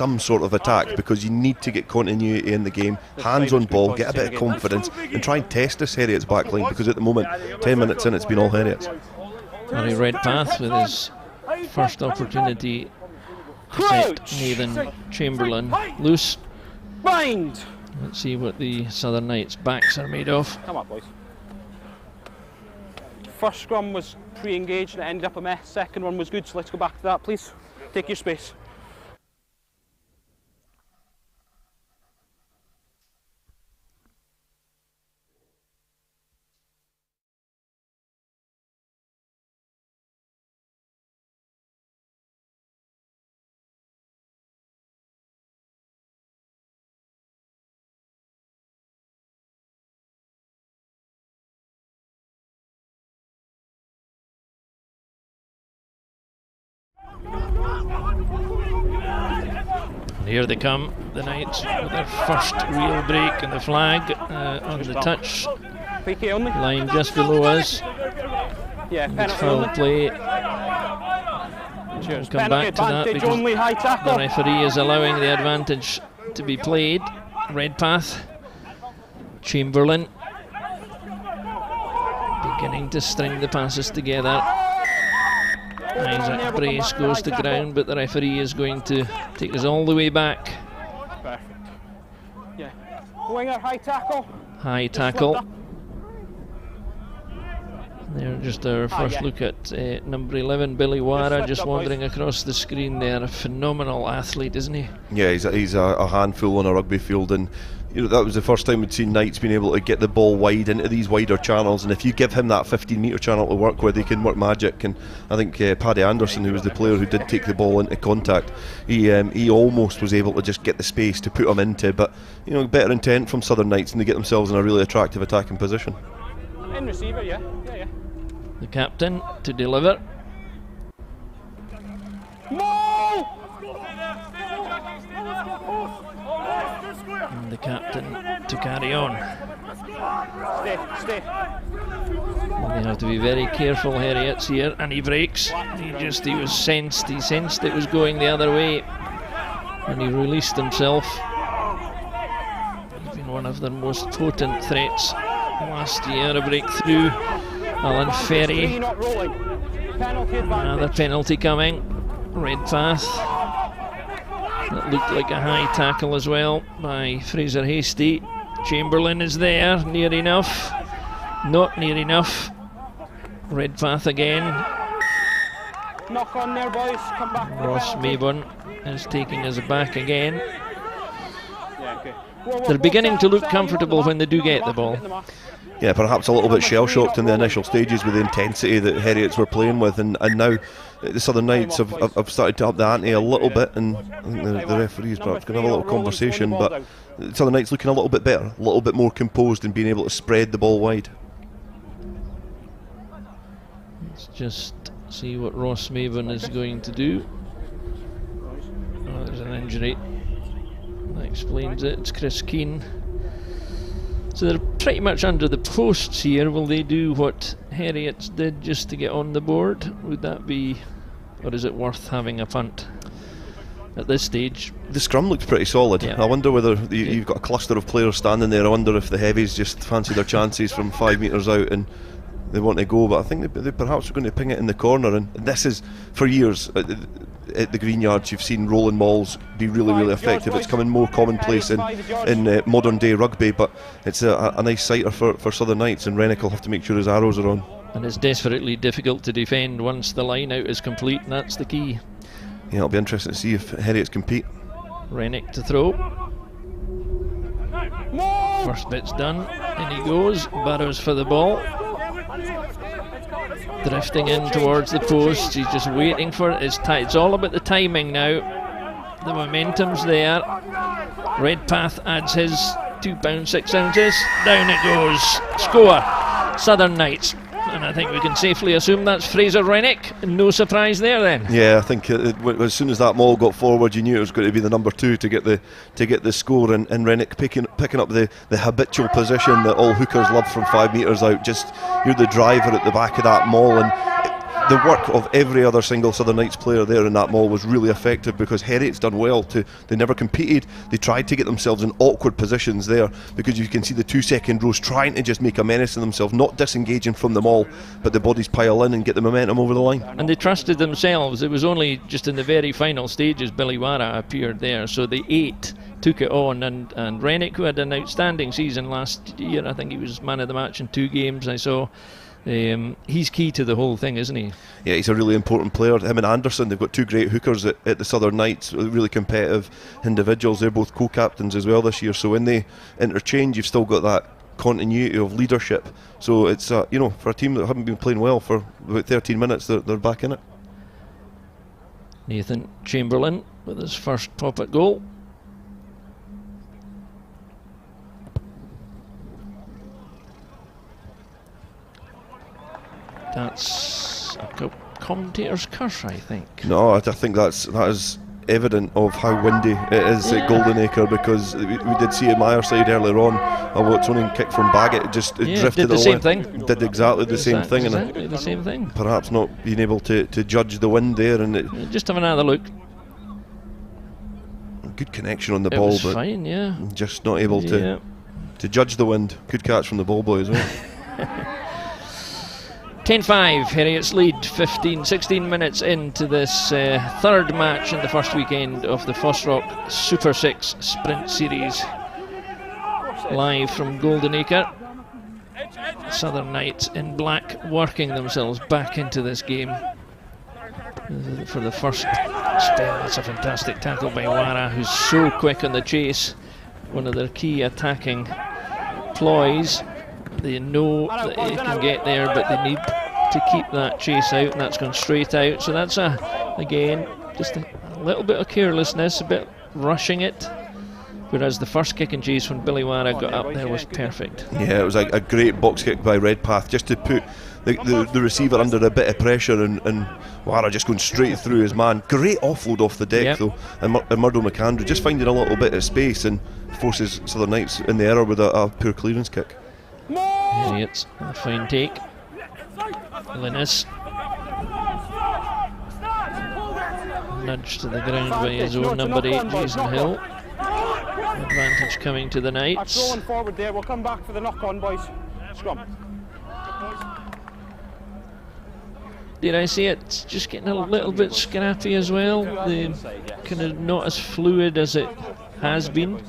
some sort of attack, because you need to get continuity in the game, hands on ball, get a bit of confidence, and try and test this Heriot's back line, because at the moment, 10 minutes in, it's been all Heriot's. Harry Redpath with his first opportunity to set Nathan Chamberlain loose. Bind! Let's see what the Southern Knights' backs are made of. Come on, boys. First scrum was pre-engaged and it ended up a mess. Second one was good, so let's go back to that, please. Take your space. And here they come, the Knights, with their first real break, and the flag on the touch line just below us. Yeah, Foul play. We'll come back to that because the referee is allowing the advantage to be played. Redpath, Chamberlain, beginning to string the passes together. Isaac Brace goes to ground, but the referee is going to take us all the way back. Perfect. Yeah. Winger, high tackle. High tackle. There, just our first look at number 11, Billy Wara, just wandering across the screen there. A phenomenal athlete, isn't he? Yeah, he's a handful on a rugby field, and that was the first time we'd seen Knights being able to get the ball wide into these wider channels, and if you give him that 15-metre channel to work where they can work magic, and I think Paddy Anderson, who was the player who did take the ball into contact, he almost was able to just get the space to put him into, but better intent from Southern Knights, and they get themselves in a really attractive attacking position. In receiver, yeah. The captain to deliver. And the captain to carry on. Stay. They have to be very careful, Heriot's here, and he breaks. He sensed it was going the other way, and he released himself. He's been one of their most potent threats last year, a breakthrough. Alan Ferry, another penalty coming. Redpath, that looked like a high tackle as well by Fraser Hastie. Chamberlain is there, near enough, not near enough. Redpath again. Knock on there, boys. Come back. Ross Mayburn is taking us back again. They're beginning to look comfortable when they do get the ball. Yeah, perhaps a little bit shell-shocked in the initial stages with the intensity that Heriots were playing with, and now the Southern Knights have started to up the ante a little bit, and I think the referee's perhaps going to have a little conversation, but the Southern Knights looking a little bit better, a little bit more composed and being able to spread the ball wide. Let's just see what Ross Mayburn is going to do. Oh, there's an injury. That explains it. It's Chris Keane. So they're pretty much under the posts here. Will they do what Heriots did just to get on the board? Would that be, or is it worth having a punt at this stage? The scrum looked pretty solid. Yeah. I wonder whether you've got a cluster of players standing there. I wonder if the heavies just fancy their chances from 5 metres out and they want to go, but I think they perhaps are going to ping it in the corner, and this is, for years at the Green Yards, you've seen rolling mauls be really, really effective. It's coming more commonplace in modern day rugby, but it's a nice sighter for Southern Knights, and Rennick will have to make sure his arrows are on. And it's desperately difficult to defend once the line out is complete, and that's the key. Yeah, it'll be interesting to see if Heriots compete. Rennick to throw. First bit's done, and he goes, Burrows for the ball. Drifting in towards the post, he's just waiting for it. It's all about the timing now. The momentum's there. Redpath adds his 2 pounds 6 ounces. Down it goes. Score. Southern Knights. And I think we can safely assume that's Fraser Rennick. No surprise there then. Yeah, I think as soon as that maul got forward, you knew it was going to be the number 2 to get the score, and Rennick picking up the habitual position that all hookers love from 5 metres out. Just, you're the driver at the back of that maul, and the work of every other single Southern Knights player there in that maul was really effective, because Heriot's done well they never competed. They tried to get themselves in awkward positions there, because you can see the 2 second rows trying to just make a menace of themselves, not disengaging from the maul, but the bodies pile in and get the momentum over the line. And they trusted themselves. It was only just in the very final stages Billy Wara appeared there, so the 8 took it on, and Rennick, who had an outstanding season last year, I think he was man of the match in 2 games I saw. He's key to the whole thing, isn't he? Yeah, he's a really important player. Him and Anderson, they've got 2 great hookers at the Southern Knights, really competitive individuals. They're both co-captains as well this year, so when they interchange, you've still got that continuity of leadership. So it's you know, for a team that haven't been playing well for about 13 minutes, they're back in it. Nathan Chamberlain with his first pop at goal. That's a commentator's curse, I think. No, I think that is evident of how windy it is at Goldenacre, because we did see a Meyer side earlier on, a Watsonian kick from Baggett, it drifted did the same thing. Did exactly the same thing. Exactly the same thing. Perhaps not being able to judge the wind there, and just have another look. Good connection on the ball, was but fine, yeah. Just not able to judge the wind. Good catch from the ball boy as well. 10-5, Heriot's lead, 16 minutes into this third match in the first weekend of the FOSROC Super 6 Sprint Series. Live from Goldenacre. Southern Knights in black working themselves back into this game for the first spell. That's a fantastic tackle by Wara, who's so quick on the chase. One of their key attacking ploys. They know that they can get there, but they need to keep that chase out, and that's gone straight out. So that's again just a little bit of carelessness, a bit rushing it. Whereas the first kick and chase when Billy Wara got up there was perfect. Yeah, it was a great box kick by Redpath, just to put the receiver under a bit of pressure, and Wara just going straight through his man. Great offload off the deck though, and Murdo McAndrew just finding a little bit of space and forces Southern Knights in the error with a poor clearance kick. Heriot's a fine take. Linus nudged to the ground by his own number 8, Jason Hill. Advantage coming to the Knights. Going forward there, we'll come back for the knock-on, boys. Scrum. Did I say it's just getting a little bit scrappy as well? The kind of not as fluid as it has been.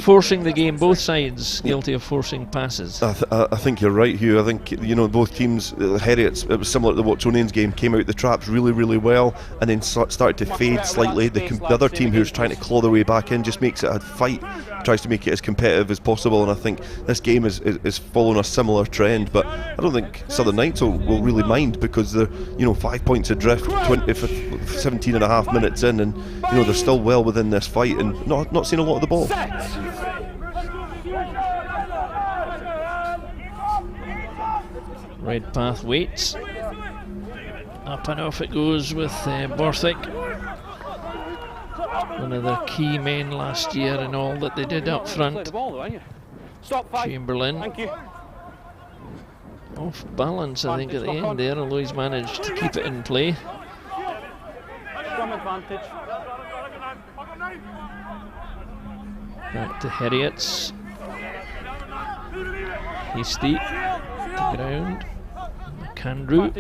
Forcing the game, both sides guilty of forcing passes. I think you're right, Hugh. I think, you know, both teams, Heriot's, it was similar to the Watsonians game, came out the traps really, really well, and then started to fade slightly. The other team, who's trying to claw their way back in, just makes it a fight, tries to make it as competitive as possible, and I think this game is following a similar trend. But I don't think Southern Knights will really mind, because they're, you know, 5 points adrift, 17 and a half minutes in, and, you know, they're still well within this fight and not seeing a lot of the ball. Redpath waits. Up and off it goes with Borthwick. One of their key men last year in all that they did up front. Chamberlain. Off balance, I think, at the end there, although he's managed to keep it in play. Back to Heriot's. Hasty to ground. McAndrew.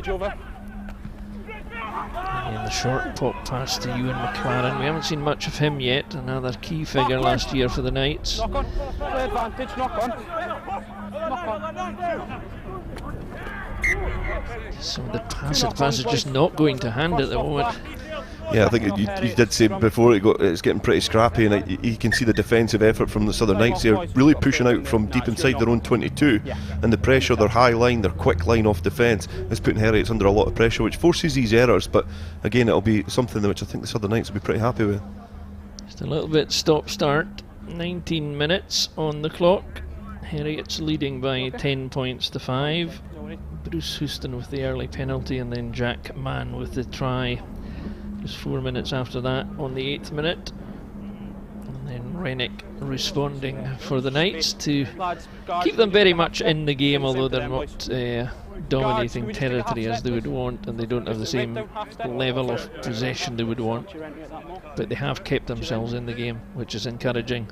And the short pop pass to Ewan MacLennan. We haven't seen much of him yet. Another key figure last year for the Knights. Knock on. Play advantage. Knock on. Knock on. Some of the passes just not going to hand at the moment. Yeah, I think you did say before it's getting pretty scrappy, and you can see the defensive effort from the Southern Knights. They're really pushing out from deep inside their own 22, and the pressure, their high line, their quick line off defence is putting Heriot's under a lot of pressure, which forces these errors. But again, it'll be something which I think the Southern Knights will be pretty happy with. Just a little bit stop-start. 19 minutes on the clock. Heriot's leading by 10 points to 5. Bruce Houston with the early penalty, and then Jack Mann with the try. Just 4 minutes after that on the 8th minute. And then Rennick responding for the Knights to keep them very much in the game, although they're not dominating territory as they would want, and they don't have the same level of possession they would want, but they have kept themselves in the game, which is encouraging.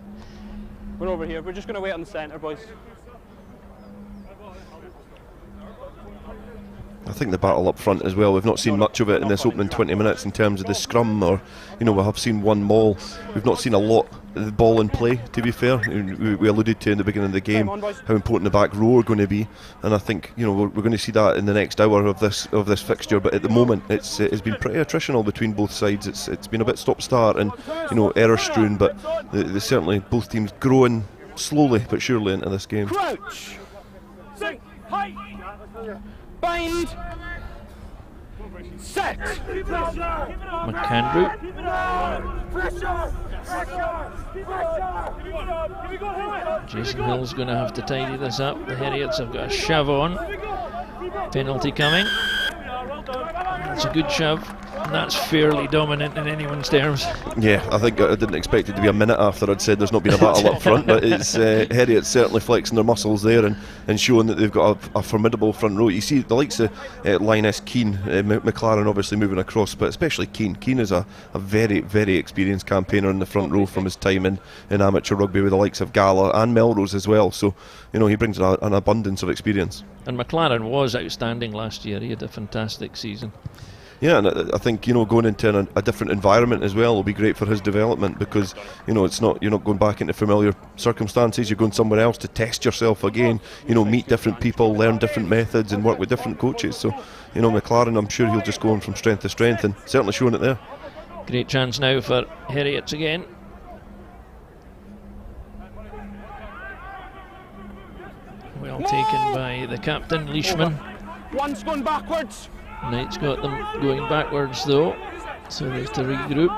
We're over here, we're just going to wait on the centre, boys. I think the battle up front as well, we've not seen much of it in this opening 20 minutes in terms of the scrum, or, you know, we have seen one maul. We've not seen a lot of the ball in play, to be fair. We alluded to in the beginning of the game how important the back row are going to be, and I think, you know, we're going to see that in the next hour of this fixture, but at the moment it's been pretty attritional between both sides. It's been a bit stop-start and, you know, error-strewn, but they certainly, both teams growing slowly but surely into this game. Crouch! Sink! Height! Bind! Set! McAndrew. Jason Hill's going to have to tidy this up. The Heriots have got a shove on. Penalty coming. It's a good shove. And that's fairly dominant in anyone's terms. Yeah, I think I didn't expect it to be a minute after I'd said there's not been a battle up front, but it's Heriot certainly flexing their muscles there and showing that they've got a formidable front row. You see the likes of Linus, Keane, MacLennan obviously moving across, but especially Keane. Keane is a very, very experienced campaigner in the front row from his time in amateur rugby with the likes of Gala and Melrose as well, so, you know, he brings an abundance of experience. And MacLennan was outstanding last year. He had a fantastic season. Yeah, and I think, you know, going into a different environment as well will be great for his development, because, you know, you're not going back into familiar circumstances. You're going somewhere else to test yourself again, you know, meet different people, learn different methods and work with different coaches. So, you know, MacLennan, I'm sure he'll just go on from strength to strength, and certainly showing it there. Great chance now for Heriots again. Well taken by the captain, Leishman. One's going backwards. Knight's got them going backwards though, so they have to regroup.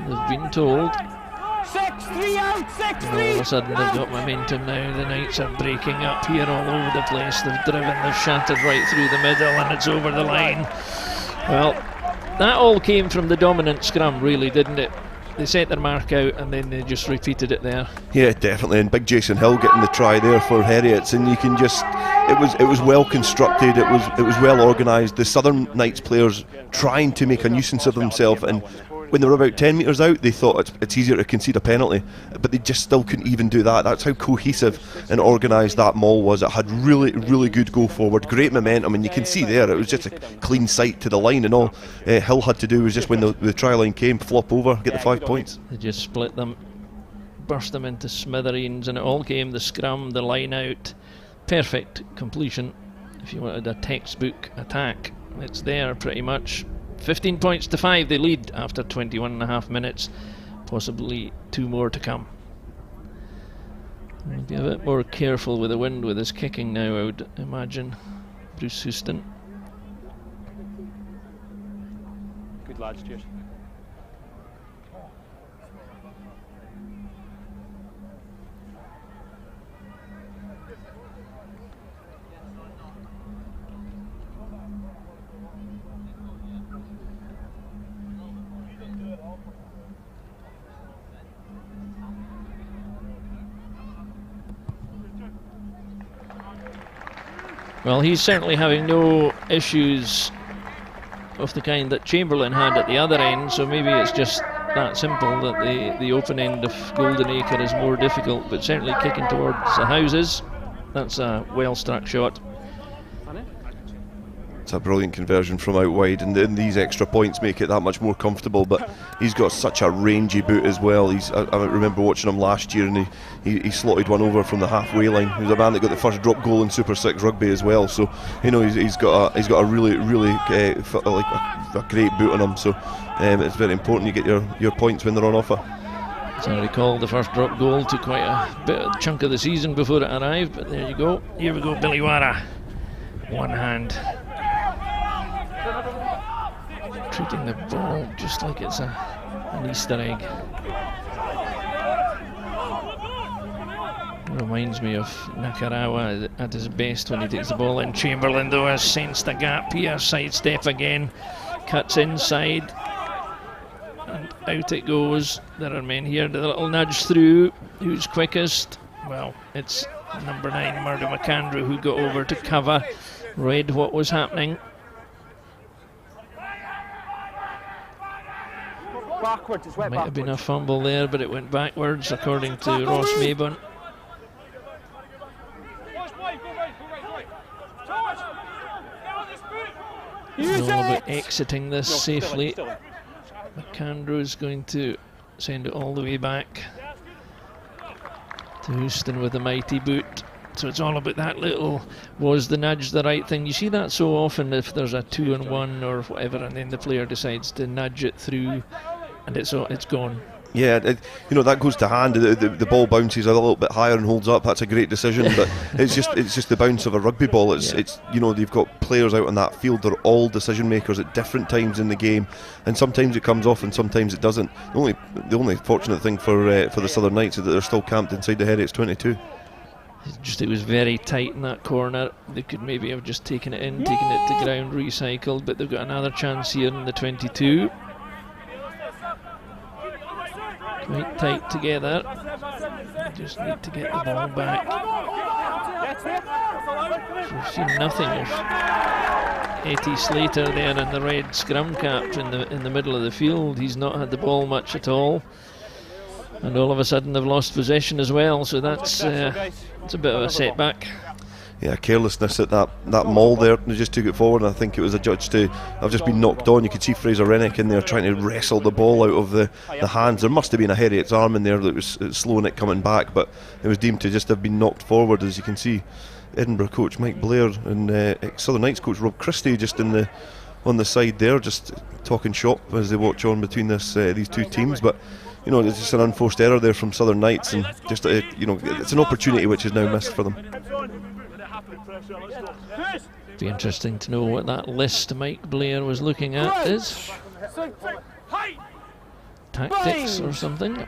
They've been told. 6-3 out, 6-3. All of a sudden they've got momentum now. The Knights are breaking up here all over the place. They've driven, they've shattered right through the middle, and it's over the line. Well, that all came from the dominant scrum, really, didn't it? They set their mark out and then they just repeated it there. Yeah, definitely, and big Jason Hill getting the try there for Heriots, and you can just, it was well constructed, it was well organised. The Southern Knights players trying to make a nuisance of themselves, and when they were about 10 metres out they thought it's easier to concede a penalty, but they just still couldn't even do that. That's how cohesive and organised that maul was. It had really, really good go forward, great momentum, and you can see there it was just a clean sight to the line, and all Hill had to do was just, when the try line came, flop over, get the 5 points. They just split them, burst them into smithereens, and it all came the scrum, the line out, perfect completion. If you wanted a textbook attack, it's there pretty much. 15 points to 5 they lead after 21.5 minutes, possibly 2 more to come. We'll be a bit more careful with the wind with his kicking now, I would imagine. Bruce Houston. Good lads, cheers. Well, he's certainly having no issues of the kind that Chamberlain had at the other end, so maybe it's just that simple that the open end of Goldenacre is more difficult, but certainly kicking towards the houses. That's a well struck shot. It's a brilliant conversion from out wide, and these extra points make it that much more comfortable, but he's got such a rangy boot as well. I remember watching him last year, and he slotted one over from the halfway line. He was a man that got the first drop goal in Super 6 rugby as well, so, you know, he's got a really, really a great boot on him, so it's very important you get your points when they're on offer. As I recall, the first drop goal took quite a chunk of the season before it arrived, but there you go. Here we go, Billy Wara. One hand. Treating the ball just like it's an Easter egg. Reminds me of Nakarawa at his best when he takes the ball in. Chamberlain, though, has sensed the gap here. Sidestep again. Cuts inside. And out it goes. There are men here. The little nudge through. Who's quickest? Well, it's number 9, Murdo McAndrew, who got over to cover. read what was happening. Backwards, it's wet. Might have been a fumble there, but it went backwards according to Ross Mayburn. It's all about exiting this safely. McAndrew's going to send it all the way back to Houston with a mighty boot. So it's all about that little, was the nudge the right thing? You see that so often if there's a 2-on-1 or whatever, and then the player decides to nudge it through, and it's gone. Yeah, that goes to hand. The ball bounces a little bit higher and holds up. That's a great decision, but it's just the bounce of a rugby ball. It's you've got players out on that field. They're all decision makers at different times in the game, and sometimes it comes off and sometimes it doesn't. The only fortunate thing for the Southern Knights is that they're still camped inside the Heriot's 22. It was very tight in that corner. They could maybe have just taken it in, taken it to ground, recycled, but they've got another chance here in the 22. Quite tight together. Just need to get the ball back. So we've seen nothing of Eddie Slater there in the red scrum cap in the middle of the field. He's not had the ball much at all, and all of a sudden they've lost possession as well. So that's it's a bit of a setback. Yeah, carelessness at that maul there. They just took it forward, and I think it was adjudged to have just been knocked on. You could see Fraser Rennick in there trying to wrestle the ball out of the hands. There must have been a Heriot's arm in there that was slowing it coming back, but it was deemed to just have been knocked forward. As you can see, Edinburgh coach Mike Blair and Southern Knights coach Rob Christie just on the side there, just talking shop as they watch on between these two teams. But it's just an unforced error there from Southern Knights, and just it's an opportunity which is now missed for them. Be interesting to know what that list Mike Blair was looking at is. Tactics or something. Big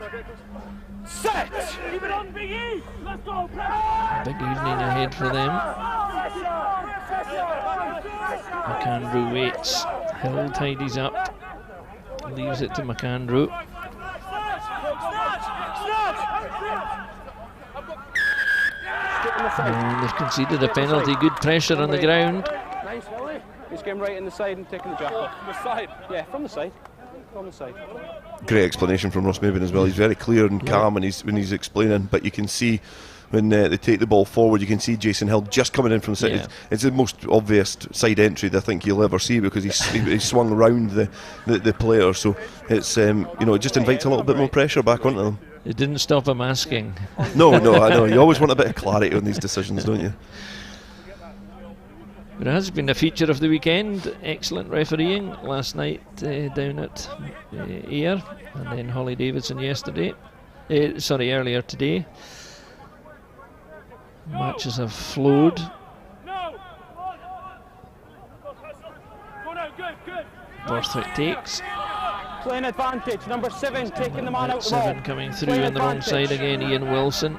evening ahead for them. McAndrew waits. Hill tidies up. Leaves it to McAndrew. And they've conceded a penalty. Good pressure on the ground. Nice, Willie. He's getting right in the side and taking the jack off. From the side? Yeah, from the side. From the side. Great explanation from Ross Mayburn as well. He's very clear and calm when he's explaining, but you can see when they take the ball forward, you can see Jason Hill just coming in from the side. Yeah. It's the most obvious side entry that I think you'll ever see, because he swung around the player. So it's it just invites a little bit more pressure back onto them. It didn't stop him asking. No, I know. You always want a bit of clarity on these decisions, don't you? But it has been a feature of the weekend. Excellent refereeing last night down at Ayr, and then Holly Davidson yesterday. Earlier today. Matches have flowed. Borthwick takes. Playing advantage, number 7 taking the man out the ball. 7 coming through on the wrong side again. Ian Wilson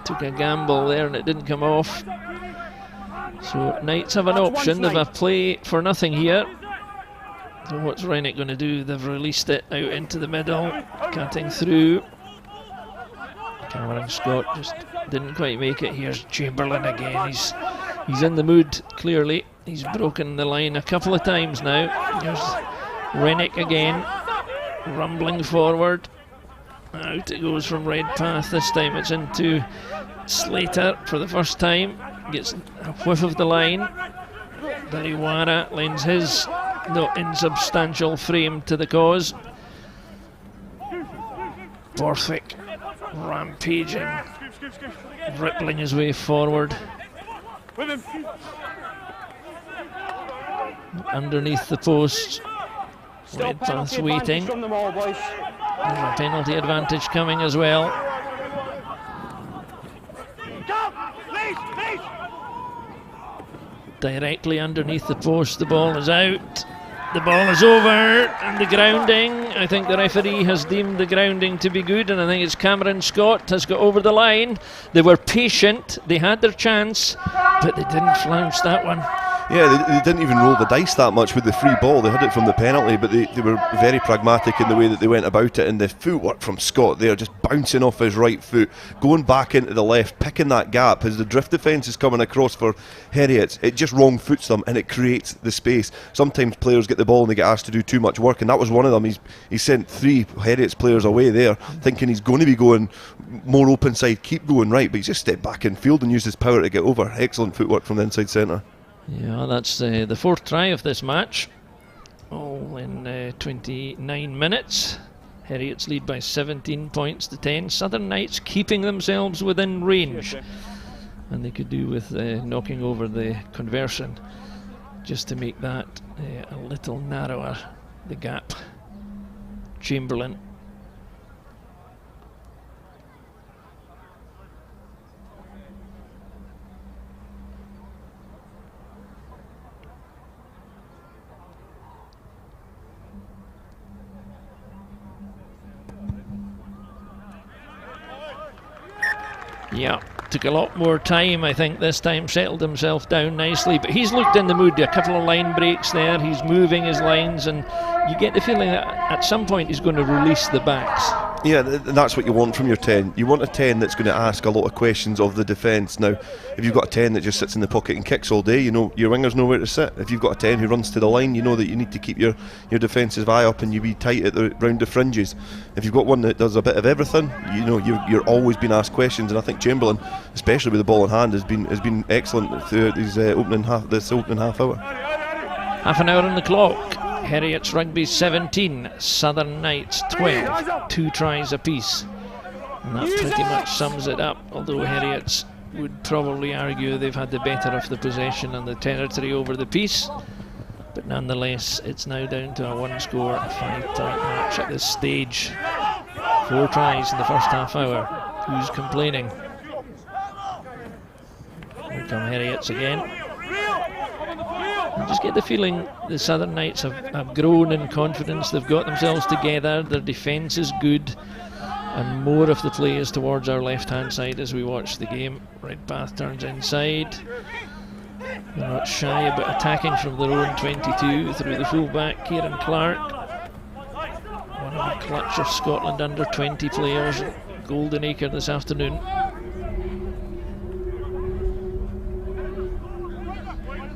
took a gamble there and it didn't come off. So Knights have an option. They've a play for nothing here. So what's Rennick going to do? They've released it out into the middle, cutting through. Cameron Scott just didn't quite make it. Here's Chamberlain again. He's in the mood, clearly. He's broken the line a couple of times now. Here's Rennick again, rumbling forward. Out it goes from Redpath. This time it's into Slater for the first time. Gets a whiff of the line. Dariwara lends his not insubstantial frame to the cause. Borthwick rampaging, rippling his way forward. Underneath the post, Redpath's waiting. There's a penalty advantage coming as well. Directly underneath the post, the ball is out. The ball is over, and the grounding, I think the referee has deemed the grounding to be good, and I think it's Cameron Scott has got over the line. They were patient, they had their chance, but they didn't flounce that one. Yeah, they didn't even roll the dice that much with the free ball. They had it from the penalty, but they were very pragmatic in the way that they went about it. And the footwork from Scott there, just bouncing off his right foot, going back into the left, picking that gap as the drift defence is coming across for Heriot. It just wrong foots them and it creates the space. Sometimes players get the ball and they get asked to do too much work, and that was one of them. He sent 3 Heriot's players away there, thinking he's going to be going more open side, keep going right, but he just stepped back in field and used his power to get over. Excellent footwork from the inside centre. Yeah, that's the 4th try of this match, all in 29 minutes. Heriot's lead by 17 points to 10. Southern Knights keeping themselves within range, and they could do with knocking over the conversion just to make that a little narrower, the gap. Chamberlain. Yeah, took a lot more time, I think, this time. Settled himself down nicely, but he's looked in the mood. A couple of line breaks there, he's moving his lines, and you get the feeling that at some point he's going to release the backs. Yeah, that's what you want from your 10. You want a 10 that's going to ask a lot of questions of the defence. Now, if you've got a 10 that just sits in the pocket and kicks all day, you know your wingers know where to sit. If you've got a 10 who runs to the line, you know that you need to keep your defensive eye up and you be tight at round the fringes. If you've got one that does a bit of everything, you know you're always being asked questions. And I think Chamberlain, especially with the ball in hand, has been excellent throughout this opening half hour. Half an hour on the clock. Heriot's Rugby 17, Southern Knights 12, 2 tries apiece. And that pretty much sums it up, although Heriot's would probably argue they've had the better of the possession and the territory over the piece. But nonetheless, it's now down to a 1-score, 5-point match at this stage. 4 tries in the first half hour. Who's complaining? Here come Heriots again. I just get the feeling the Southern Knights have grown in confidence. They've got themselves together. Their defence is good, and more of the play is towards our left-hand side as we watch the game. Redpath turns inside. They're not shy about attacking from their own 22 through the full-back, Kieran Clark. One of the clutch of Scotland under 20 players at Goldenacre this afternoon.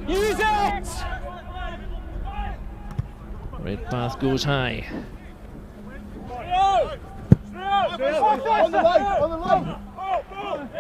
Use it! Redpath goes high.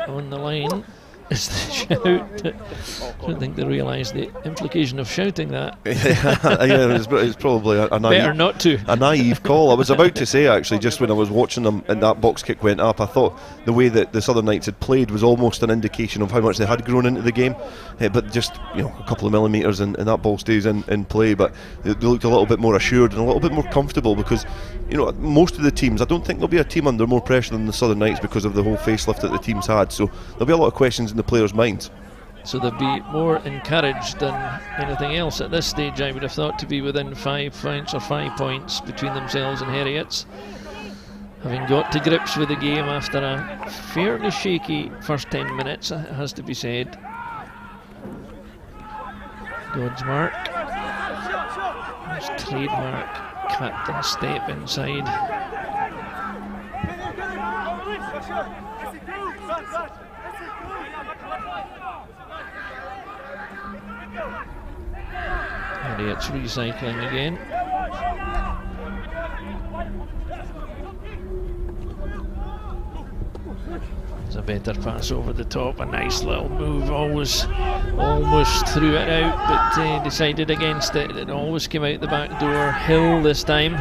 On the line is the shout. I don't think they realise the implication of shouting that. Yeah, it's probably a better not to. A naive call. I was about to say, actually, just when I was watching them and that box kick went up, I thought the way that the Southern Knights had played was almost an indication of how much they had grown into the game. But just a couple of millimetres and that ball stays in play. But they looked a little bit more assured and a little bit more comfortable, because most of the teams, I don't think there'll be a team under more pressure than the Southern Knights because of the whole facelift that the team's had. So there'll be a lot of questions in the players' minds. So they'll be more encouraged than anything else at this stage, I would have thought, to be within 5 points or 5 points between themselves and Heriots. Having got to grips with the game after a fairly shaky first 10 minutes, it has to be said. God's mark. His trademark captain step inside. Heriot's recycling again. It's a better pass over the top, a nice little move, almost threw it out, but decided against it. It always came out the back door. Hill this time.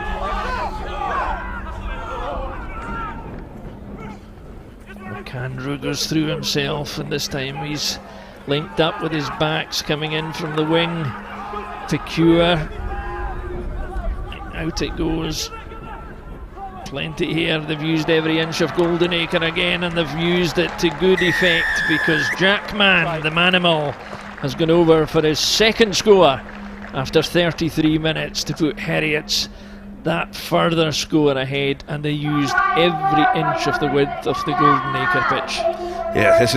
McAndrew goes through himself, and this time he's linked up with his backs coming in from the wing. Pecure. Out it goes. Plenty here. They've used every inch of Goldenacre again, and they've used it to good effect, because Jack Mann, the Manimal, has gone over for his second score after 33 minutes to put Heriots that further score ahead, and they used every inch of the width of the Goldenacre pitch. Yeah, this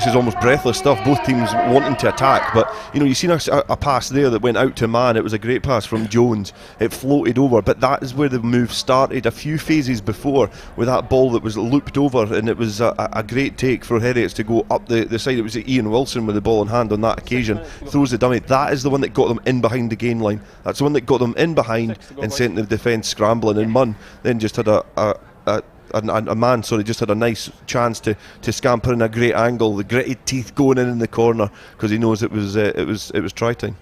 is almost breathless stuff. Both teams wanting to attack, but you've seen a pass there that went out to man. It was a great pass from Jones. It floated over, but that is where the move started a few phases before, with that ball that was looped over, and it was a great take for Heriot to go up the side. It was Ian Wilson with the ball in hand on that occasion. Throws the dummy. That is the one that got them in behind the gain line. That's the one that got them in behind and sent the defence scrambling. And Munn then just had a man just had a nice chance to scamper in a great angle, the gritted teeth going in the corner, because he knows it was try time.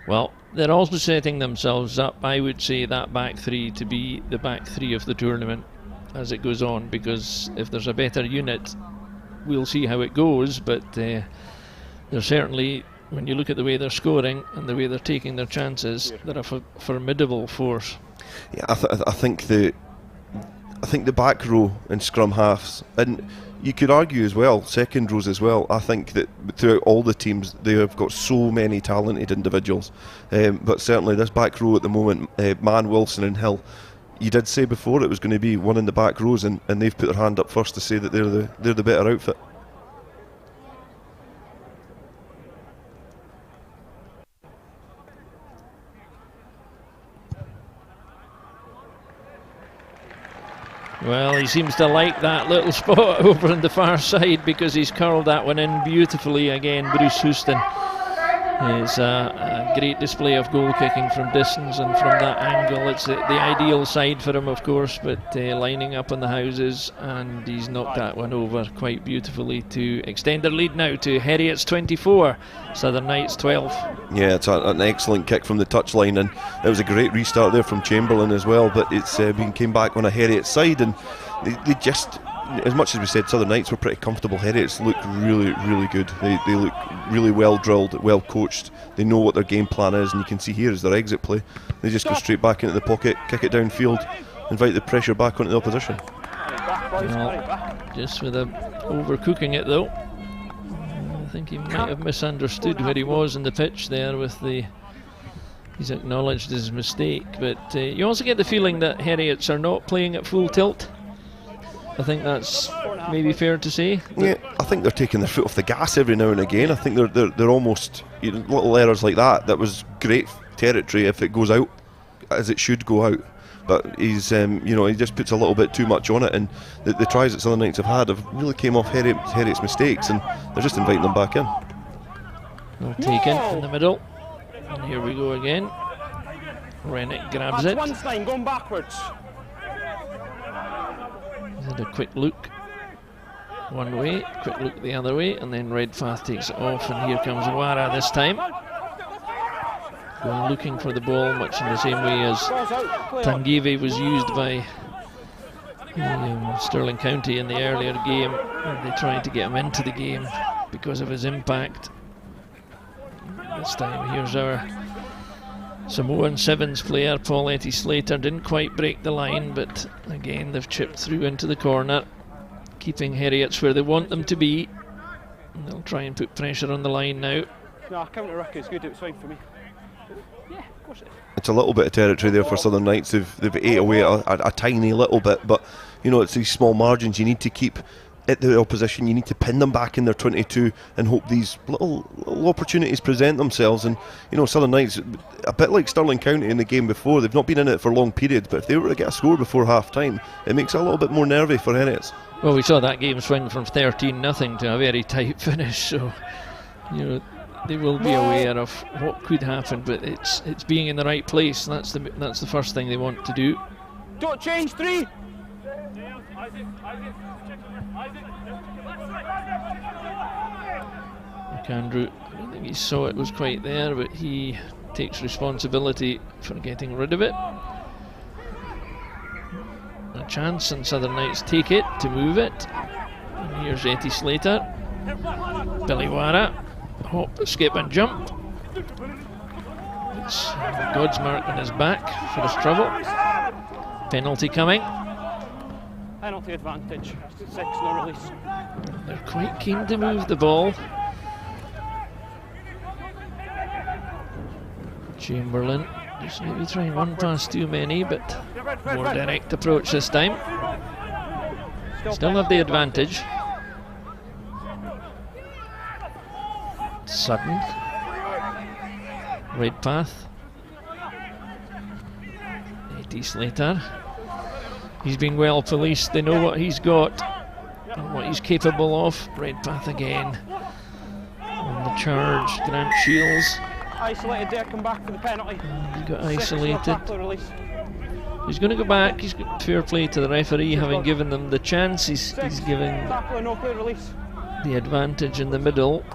Well, they're also setting themselves up, I would say, that back three to be the back three of the tournament as it goes on, because if there's a better unit, we'll see how it goes, but they're certainly, when you look at the way they're scoring and the way they're taking their chances, they're a formidable force. Yeah, I think the back row and scrum halves, and you could argue as well, second rows as well, I think that throughout all the teams they have got so many talented individuals, but certainly this back row at the moment, Mann, Wilson and Hill, you did say before it was going to be one in the back rows, and they've put their hand up first to say that they're the better outfit. Well, he seems to like that little spot over on the far side, because he's curled that one in beautifully again, Bruce Houston. It's a great display of goal kicking from distance and from that angle. It's the ideal side for him, of course, but lining up on the houses, and he's knocked that one over quite beautifully to extend their lead now to Heriot's 24, Southern Knights 12. Yeah, it's an excellent kick from the touchline, and it was a great restart there from Chamberlain as well, but it's came back on a Heriot side, and they just, as much as we said Southern Knights were pretty comfortable, Heriots look really, really good. They look really well drilled, well coached. They know what their game plan is, and you can see here is their exit play. They just go straight back into the pocket, kick it downfield, invite the pressure back onto the opposition. Well, just with overcooking it though. I think he might have misunderstood where he was in the pitch there with he's acknowledged his mistake, but you also get the feeling that Heriots are not playing at full tilt. I think that's maybe fair to say. Yeah, I think they're taking their foot off the gas every now and again. I think they're almost, little errors like that. That was great territory if it goes out as it should go out. But he's, he just puts a little bit too much on it, and the tries that Southern Knights have had have really came off Heriot's mistakes, and they're just inviting them back in. Well taken in the middle, and here we go again. Rennick grabs it. Going backwards. Had a quick look one way, quick look the other way, and then Redpath takes it off, and here comes Wara this time. Going looking for the ball, much in the same way as Tangive was used by Stirling County in the earlier game. They tried to get him into the game because of his impact. This time here's our Samoan Sevens player, Paul Etty Slater, didn't quite break the line, but again they've chipped through into the corner, keeping Heriots where they want them to be. And they'll try and put pressure on the line now. No, counter ruck is good, it was fine for me. Yeah, of course it is. It's a little bit of territory there for Southern Knights. They've ate away a tiny little bit, but it's these small margins you need to keep at the opposition. You need to pin them back in their 22 and hope these little opportunities present themselves. And Southern Knights, a bit like Stirling County in the game before, they've not been in it for long periods, but if they were to get a score before half time, it makes it a little bit more nervy for Heriots. Well, we saw that game swing from 13-0 to a very tight finish, so they will be aware of what could happen, but it's being in the right place. That's the first thing they want to do. Don't change 3. McAndrew, I don't think he saw it was quite there, but he takes responsibility for getting rid of it. A chance, and Southern Knights take it to move it. And here's Etty Slater. Billy Wara, hop, skip and jump. It's Godsmark on his back for his trouble. Penalty coming. Penalty advantage. 6, no release. They're quite keen to move the ball. Chamberlain just maybe trying one pass too many, but more direct approach this time. Still have the advantage. sudden. Redpath. Eddie Slater. He's been well policed. They know what he's got and what he's capable of. Redpath again. On the charge, Grant Shields. Isolated there, come back for the penalty. He got isolated. He's going to go back. He's got fair play to the referee, having given them the chance. He's giving the advantage in the middle.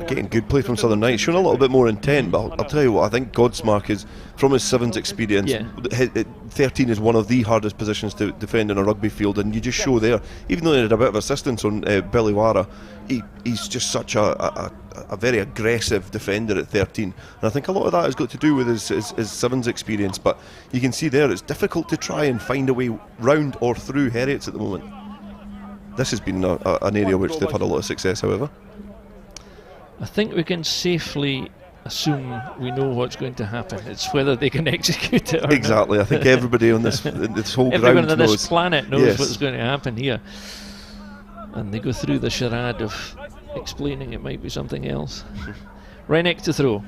Getting good play from Southern Knights, showing a little bit more intent, but I'll tell you what, I think Godsmark is, from his sevens experience, 13 is one of the hardest positions to defend in a rugby field, and you just show there, even though he had a bit of assistance on Billiwara, he's just such a very aggressive defender at 13, and I think a lot of that has got to do with his sevens experience, but you can see there it's difficult to try and find a way round or through Heriots at the moment. This has been an area which they've had a lot of success, however. I think we can safely assume we know what's going to happen. It's whether they can execute it or exactly. not. I think everybody on this whole everyone ground on knows. This planet knows what's going to happen here. And they go through the charade of explaining it might be something else. Rennick to throw.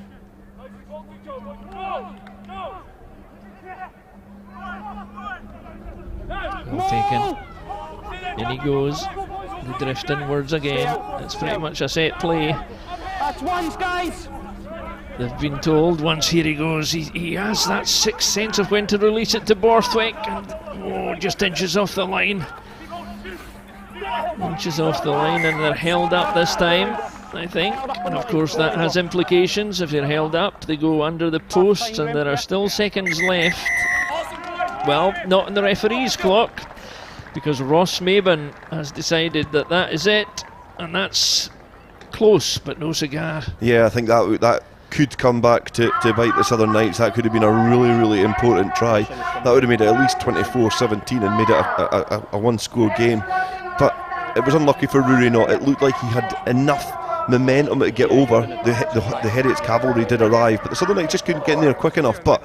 Well taken. In he goes. They drift inwards again. It's pretty much a set play. That's ones, guys. They've been told once here he goes. He has that sixth sense of when to release it to Borthwick, and just inches off the line. Inches off the line, and they're held up this time, I think. And of course that has implications. If you're held up, they go under the posts, and there are still seconds left. Well, not in the referee's clock, because Ross Maben has decided that is it, and that's close but no cigar. Yeah, I think that could come back to bite the Southern Knights. That could have been a really, really important try. That would have made it at least 24-17 and made it a one-score game. But it was unlucky for Rory Knott. It looked like he had enough momentum to get over. The Heriots cavalry did arrive, but the Southern Knights just couldn't get in there quick enough. But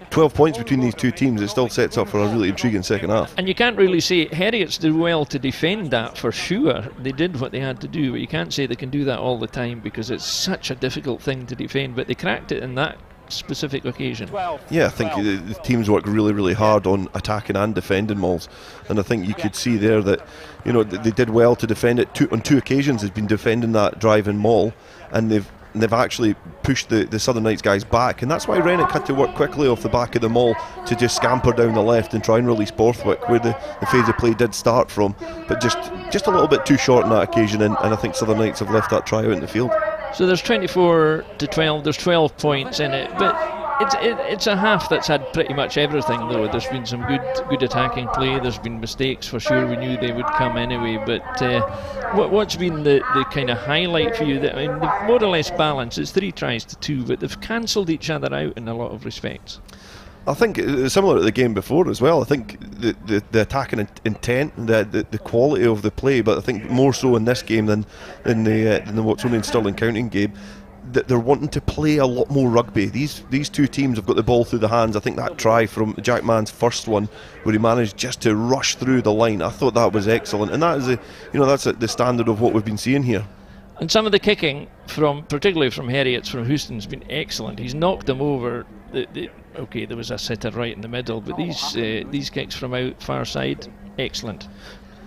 12 points between these two teams, it still sets up for a really intriguing second half. And you can't really say Heriots did well to defend that, for sure. They did what they had to do, but you can't say they can do that all the time, because it's such a difficult thing to defend, but they cracked it in that specific occasion. Yeah, I think the teams work really, really hard on attacking and defending mauls, and I think you could see there that, you know, they did well to defend it. On two occasions they've been defending that driving maul, and they've actually pushed the Southern Knights guys back, and that's why Rennick had to work quickly off the back of the maul to just scamper down the left and try and release Borthwick, where the phase of play did start from, but just a little bit too short on that occasion, and I think Southern Knights have left that try out in the field. So there's 24-12, there's 12 points in it, but it's a half that's had pretty much everything, though. There's been some good attacking play, there's been mistakes for sure, we knew they would come anyway, but what's been the kind of highlight for you? That, I mean, they've more or less balanced. It's 3 tries to 2, but they've cancelled each other out in a lot of respects. I think similar to the game before as well. I think the attacking intent, the quality of the play, but I think more so in this game than the what's only in Stirling County game, that they're wanting to play a lot more rugby. These two teams have got the ball through the hands. I think that try from Jack Mann's first one, where he managed just to rush through the line, I thought that was excellent, and that is that's the standard of what we've been seeing here. And some of the kicking particularly from Heriot's, from Houston's been excellent. He's knocked them over. Okay, there was a sitter right in the middle, but these kicks from out far side, excellent.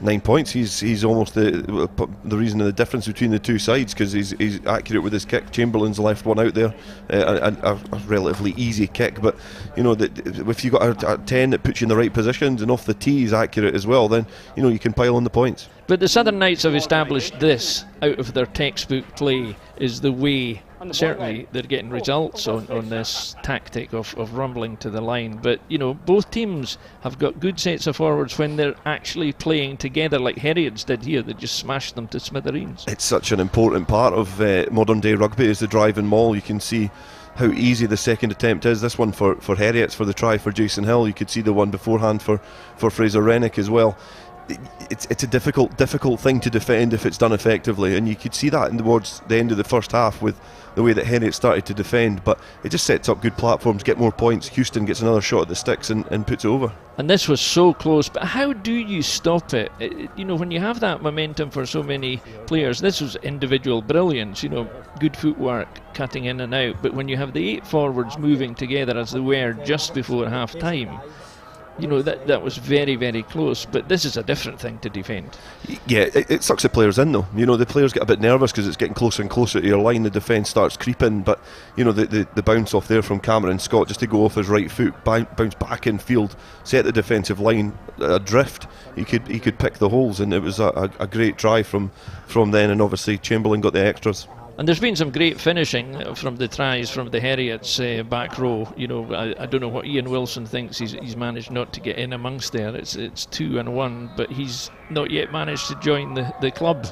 9 points. He's almost the reason of the difference between the two sides, because he's accurate with his kick. Chamberlain's left one out there, a relatively easy kick, but if you got a 10 that puts you in the right positions and off the tee is accurate as well, then you can pile on the points. But the Southern Knights have established this out of their textbook play is the way. Certainly they're getting results on this tactic of rumbling to the line, but both teams have got good sets of forwards when they're actually playing together, like Heriot's did here. They just smashed them to smithereens. It's such an important part of modern day rugby, is the drive and maul. You can see how easy the second attempt is. This one for Heriot's for the try for Jason Hill. You could see the one beforehand for Fraser Rennick as well. it's a difficult thing to defend if it's done effectively, and you could see that towards the end of the first half with the way that Heriot started to defend. But it just sets up good platforms, get more points. Houston gets another shot at the sticks and puts it over. And this was so close, but how do you stop it? You know, when you have that momentum for so many players, this was individual brilliance, you know, good footwork, cutting in and out, but when you have the 8 forwards moving together as they were just before half time, you know, that was very, very close. But this is a different thing to defend. Yeah, it sucks the players in though. You know, the players get a bit nervous because it's getting closer and closer to your line. The defence starts creeping, but you know, the bounce off there from Cameron Scott, just to go off his right foot, bounce back in field, set the defensive line adrift. He could pick the holes, and it was a great try from then. And obviously Chamberlain got the extras. And there's been some great finishing from the tries from the Heriot's back row. You know, I don't know what Ian Wilson thinks. He's managed not to get in amongst there. It's 2-1, but he's not yet managed to join the club.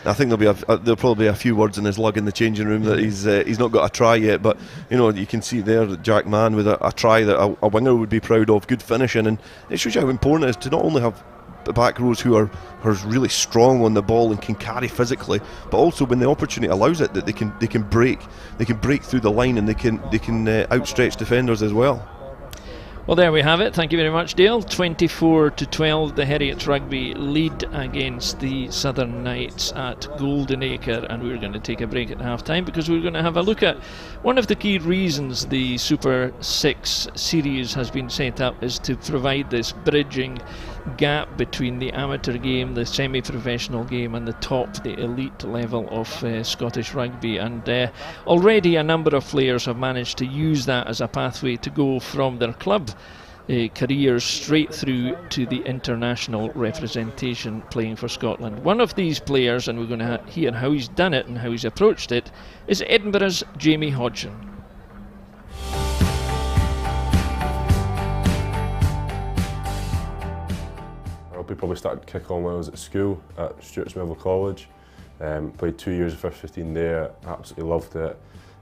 I think there'll probably be a few words in his lug in the changing room that he's not got a try yet. But you know, you can see there that Jack Mann with a try that a winger would be proud of. Good finishing, and it shows you how important it is to not only have the back rows who are really strong on the ball and can carry physically, but also when the opportunity allows it, that they can break through the line, and they can outstretch defenders as well. Well, there we have it. Thank you very much, Dale. 24-12, the Heriot Rugby lead against the Southern Knights at Goldenacre, and we're going to take a break at half-time because we're going to have a look at one of the key reasons the Super 6 series has been set up is to provide this bridging gap between the amateur game, the semi-professional game, and the elite level of Scottish rugby. And already a number of players have managed to use that as a pathway to go from their club careers straight through to the international representation playing for Scotland. One of these players, and we're going to hear how he's done it and how he's approached it, is Edinburgh's Jamie Hodgson. Rugby probably started to kick on when I was at school at Stuart's Melville College. Played 2 years of first 15 there, absolutely loved it.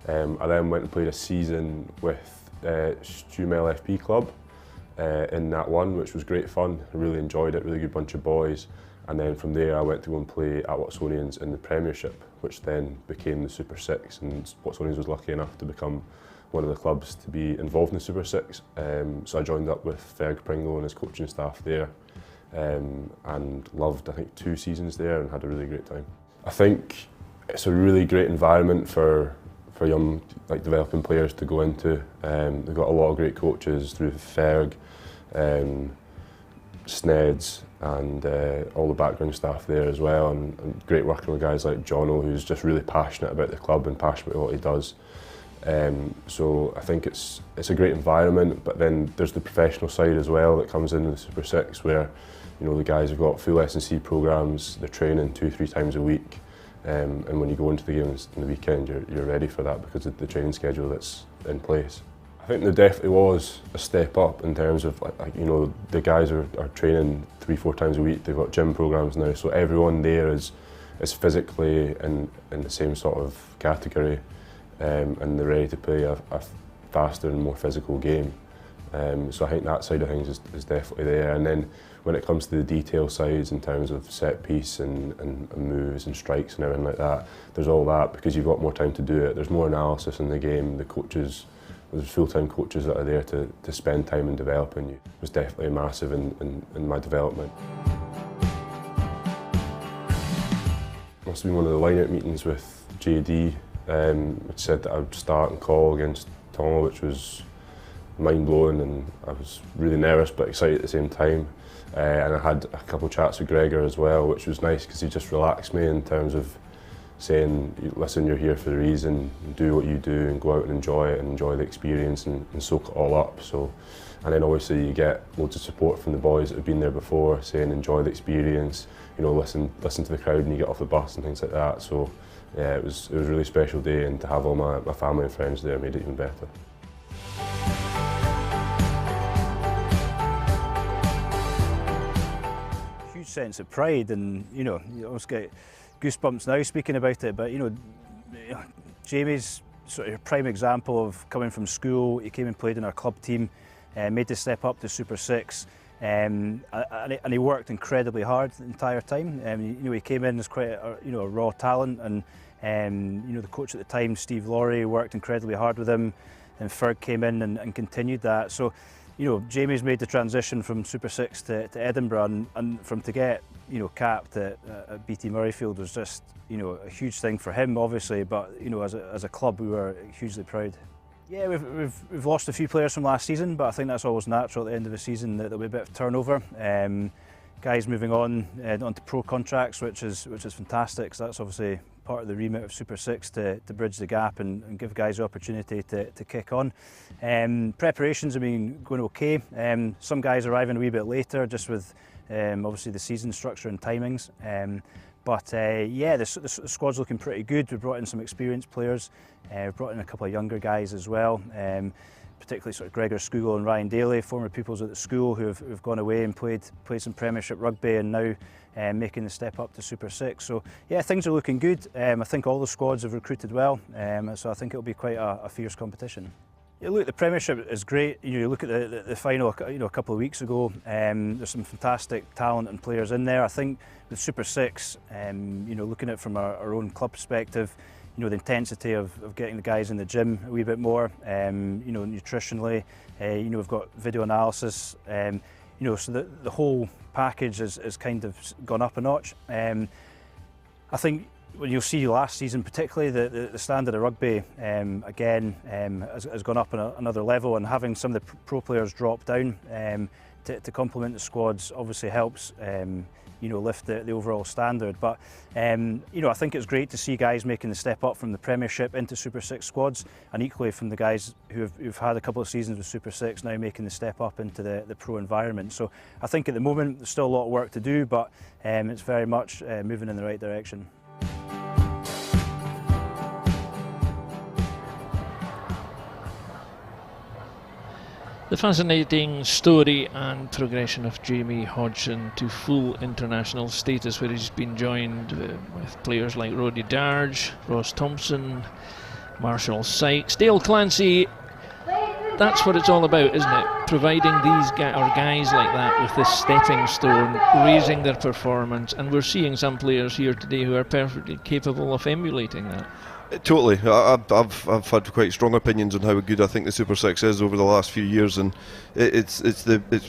I then went and played a season with Stumel FP Club in Nat 1, which was great fun. I really enjoyed it, really good bunch of boys. And then from there I went to go and play at Watsonians in the Premiership, which then became the Super 6, and Watsonians was lucky enough to become one of the clubs to be involved in the Super 6. So I joined up with Ferg Pringle and his coaching staff there. And loved, I think, 2 seasons there and had a really great time. I think it's a really great environment for young, like, developing players to go into. They've got a lot of great coaches through Ferg, Sneds, and all the background staff there as well, and great working with guys like Jono, who's just really passionate about the club and passionate about what he does. So I think it's a great environment, but then there's the professional side as well that comes in the Super 6, where you know the guys have got full S&C programmes, they're training 2-3 times a week, and when you go into the games in the weekend, you're ready for that because of the training schedule that's in place. I think there definitely was a step up in terms of, like you know, the guys are training 3-4 times a week. They've got gym programmes now, so everyone there is physically in the same sort of category, and they're ready to play a faster and more physical game. So I think that side of things is definitely there. And then when it comes to the detail sides in terms of set piece and moves and strikes and everything like that, there's all that because you've got more time to do it. There's more analysis in the game. The coaches, there's full-time coaches that are there to spend time in developing you. It was definitely massive in my development. Must have been one of the line-out meetings with JD, which said that I would start and call against Tonga, which was mind-blowing, and I was really nervous but excited at the same time. And I had a couple of chats with Gregor as well, which was nice because he just relaxed me in terms of saying, listen, you're here for a reason, do what you do and go out and enjoy it and enjoy the experience and soak it all up. So, and then obviously you get loads of support from the boys that have been there before, saying enjoy the experience, you know, listen to the crowd when you get off the bus and things like that. So yeah, it was a really special day, and to have all my family and friends there made it even better. Huge sense of pride, and you know, you almost get goosebumps now speaking about it. But you know, Jamie's sort of a prime example of coming from school. He came and played in our club team, made the step up to Super 6, and he worked incredibly hard the entire time. He came in as quite a raw talent, and the coach at the time, Steve Laurie, worked incredibly hard with him, and Ferg came in and continued that. So, Jamie's made the transition from Super 6 to Edinburgh, and from to get capped at BT Murrayfield was just a huge thing for him, obviously, but as a club we were hugely proud. Yeah, we've lost a few players from last season, but I think that's always natural at the end of the season that there'll be a bit of turnover. Guys moving onto pro contracts, which is fantastic. So that's obviously part of the remit of Super 6 to bridge the gap and give guys the opportunity to kick on. Preparations have been going okay. Some guys arriving a wee bit later, just with obviously the season structure and timings. But yeah, the squad's looking pretty good. We've brought in some experienced players. We've brought in a couple of younger guys as well, particularly sort of Gregor Skugel and Ryan Daly, former pupils at the school who've gone away and played some Premiership rugby and now making the step up to Super 6. So yeah, things are looking good. I think all the squads have recruited well, so I think it'll be quite a fierce competition. Yeah, look, the Premiership is great. You look at the final, a couple of weeks ago. There's some fantastic talent and players in there. I think with Super 6, looking at it from our own club perspective, the intensity of getting the guys in the gym a wee bit more. Nutritionally, we've got video analysis. So the whole package has kind of gone up a notch. I think. Well, you'll see last season particularly the standard of rugby again has gone up another level, and having some of the pro players drop down to complement the squads obviously helps lift the overall standard. But I think it's great to see guys making the step up from the Premiership into Super 6 squads, and equally from the guys who've had a couple of seasons with Super 6 now making the step up into the pro environment. So I think at the moment there's still a lot of work to do, but it's very much moving in the right direction. The fascinating story and progression of Jamie Hodgson to full international status, where he's been joined with players like Roddy Darge, Ross Thompson, Marshall Sykes, Dale Clancy. That's what it's all about, isn't it? Providing these guys like that with this stepping stone, raising their performance, and we're seeing some players here today who are perfectly capable of emulating that. Totally. I've had quite strong opinions on how good I think the Super 6 is over the last few years, and it's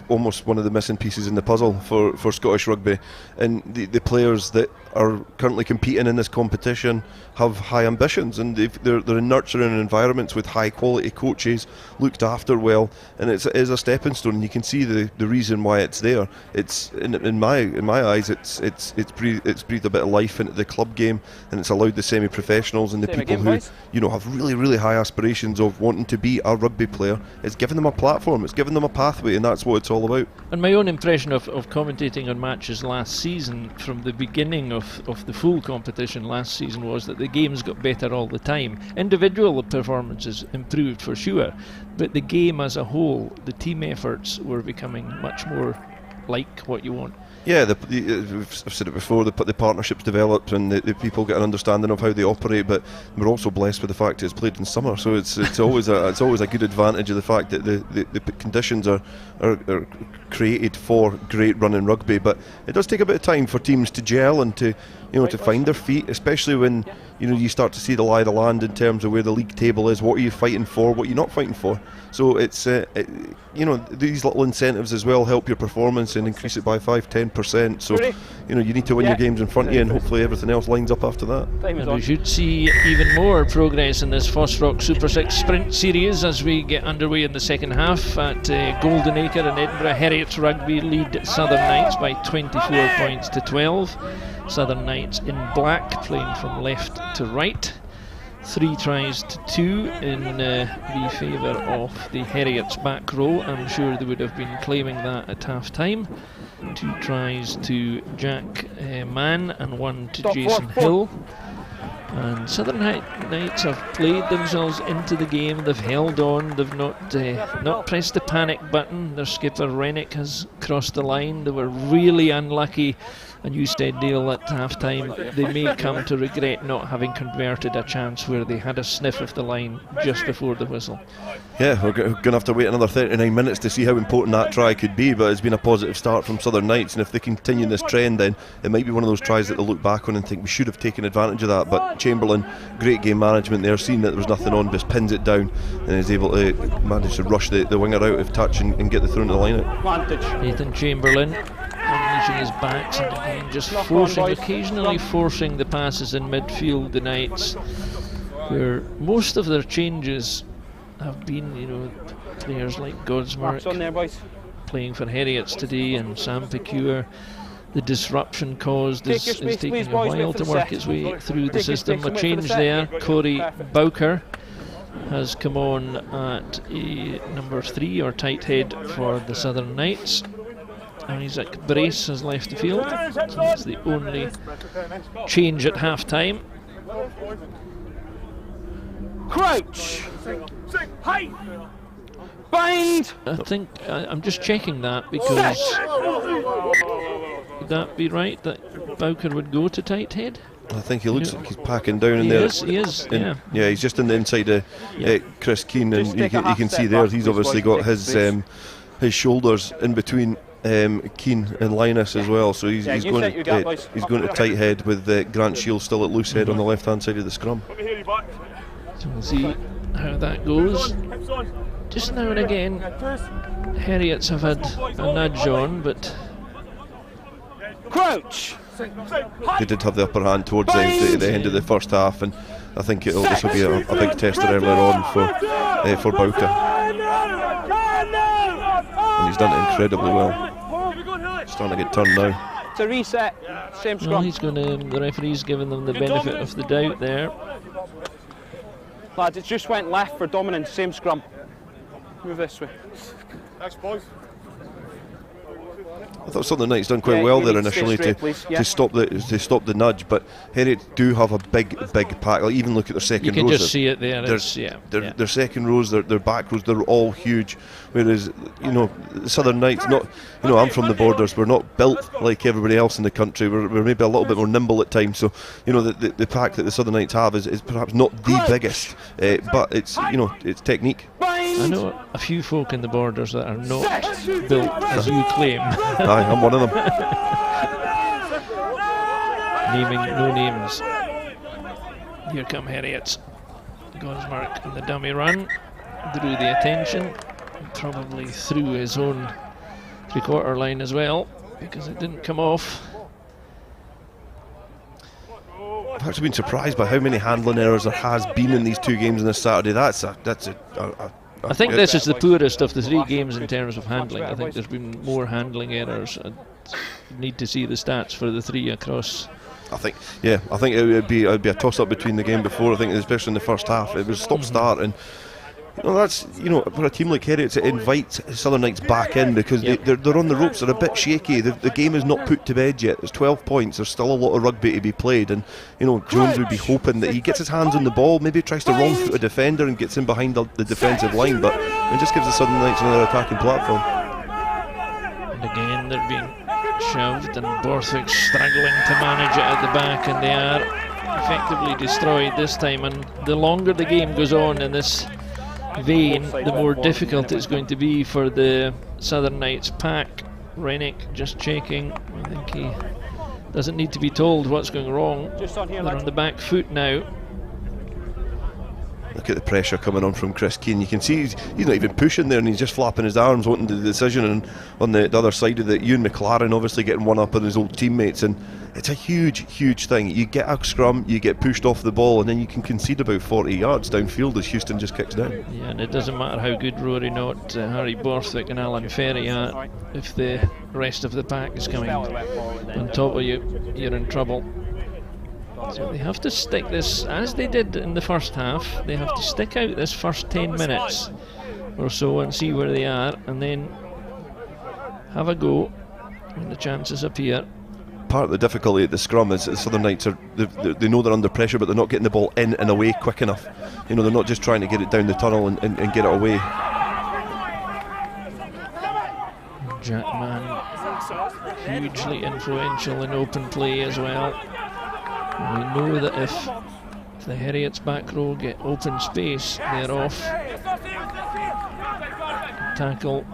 almost one of the missing pieces in the puzzle for Scottish rugby. And the players that are currently competing in this competition have high ambitions, and they're in nurturing environments with high quality coaches, looked after well, and it is a stepping stone. And you can see the reason why it's there. It's in my eyes, it's breathed a bit of life into the club game, and it's allowed the semi-professionals and the people who have really high aspirations of wanting to be a rugby player. It's given them a platform, it's given them a pathway, and that's what it's all about. And my own impression of commentating on matches last season, from the beginning of the full competition last season, was that the games got better all the time. Individual performances improved for sure, but the game as a whole, the team efforts were becoming much more like what you want. Yeah, I've said it before, the partnerships developed and the people get an understanding of how they operate, but we're also blessed with the fact that it's played in summer, so it's always a good advantage of the fact that the conditions are created for great running rugby. But it does take a bit of time for teams to gel and to find their feet, especially when you start to see the lie of the land in terms of where the league table is, what are you fighting for, what you're not fighting for. So it's these little incentives as well help your performance and increase it by 5-10%. So you need to win your games in front of you, and hopefully everything else lines up after that. And we should see even more progress in this FOSROC Super 6 Sprint Series as we get underway in the second half at Goldenacre in Edinburgh. Heriot Rugby lead Southern Knights by 24 points to 12. Southern Knights in black, playing from left to right. 3 tries to 2 in the favour of the Heriot's back row. I'm sure they would have been claiming that at half time. 2 tries to Jack Mann and 1 to Jason Hill. And Southern Knights have played themselves into the game. They've held on. They've not pressed the panic button. Their skipper Rennick has crossed the line. They were really unlucky. And you said, Dale, at half-time they may come to regret not having converted a chance where they had a sniff of the line just before the whistle. Yeah, we're going to have to wait another 39 minutes to see how important that try could be, but it's been a positive start from Southern Knights, and if they continue this trend, then it might be one of those tries that they'll look back on and think we should have taken advantage of that. But Chamberlain, great game management there, seeing that there was nothing on, just pins it down and is able to manage to rush the winger out of touch and get the throw into the line out. Nathan Chamberlain unleashing his backs and again just occasionally forcing the passes in midfield. The Knights, where most of their changes have been, players like Godsmark playing for Heriots today and Sam Pecure. The disruption caused is taking a while to work its way through the system. A change there. Corey Bowker has come on at a number 3 or tight head for the Southern Knights. Isaac Brace has left the field, so that's the only change at half time. Crouch! Bind! I think I'm just checking that, because would that be right that Bowker would go to tight head? I think he looks like he's packing down in there. He is, yeah. Yeah, he's just in the inside of Chris Keane, and you can see there he's obviously got his shoulders in between Keane and Linus as well, so he's going to tight head with Grant Shields still at loose head on the left hand side of the scrum. So we'll see how that goes. Just now and again Heriots have had a nudge on, but Crouch! They did have the upper hand towards the end of the first half, and I think this will be a big tester earlier on for Bowker, and he's done it incredibly well. Starting to get turned now. To reset, same scrum. The referee's giving them the benefit of the doubt there. Lads, it just went left for dominance, same scrum. Move this way. Thanks, boys. I thought Southern Knights done quite well there initially to stop the nudge, but Heriot do have a big pack. Like, even look at their second rows. You can just see it there. Their second rows, their back rows, they're all huge. Whereas Southern Knights, I'm from the borders. We're not built like everybody else in the country. We're maybe a little bit more nimble at times. So the pack that the Southern Knights have is perhaps not the biggest, but it's it's technique. I know a few folk in the borders that are not built as you claim. Aye, I'm one of them. Naming no names. Here come Heriots. Godsmark in the dummy run. Drew the attention. Probably through his own three-quarter line as well, because it didn't come off. I've actually been surprised by how many handling errors there has been in these two games on this Saturday. I think this is the poorest of the 3 games in terms of handling. I think there's been more handling errors. I need to see the stats for the 3 across. I think it would be a toss-up between the game before. I think especially in the first half, it was stop-start, and that's for a team like Heriot, it invites Southern Knights back in, because they're on the ropes. They're a bit shaky. The game is not put to bed yet. There's 12 points. There's still a lot of rugby to be played, and Jones would be hoping that he gets his hands on the ball, maybe tries to wrong foot a defender and gets in behind the defensive line, but it just gives the Southern Knights another attacking platform. And again they're being shoved, and Borthwick's struggling to manage it at the back, and they are effectively destroyed this time. And the longer the game goes on in this vein, the more difficult it's going to be for the Southern Knights pack. Rennick just checking. I think he doesn't need to be told what's going wrong. They're on the back foot now. Look at the pressure coming on from Chris Keane. You can see he's not even pushing there, and he's just flapping his arms wanting the decision. And on the other side of it, Ewan McLaren obviously getting one up on his old teammates, and it's a huge thing. You get a scrum, you get pushed off the ball, and then you can concede about 40 yards downfield as Houston just kicks down. Yeah, and it doesn't matter how good Rory Knott, Harry Borthwick and Alan Ferry are, if the rest of the pack is coming on top of you, you're in trouble. So they have to stick this, as they did in the first half, they have to stick out this first 10 minutes or so and see where they are, and then have a go when the chances appear. part of the difficulty at the scrum is the Southern Knights they know they're under pressure, but they're not getting the ball in and away quick enough. You know, they're not just trying to get it down the tunnel and get it away. Jackman hugely influential in open play as well. We know that if the Heriot's back row get open space, they're off. Tackle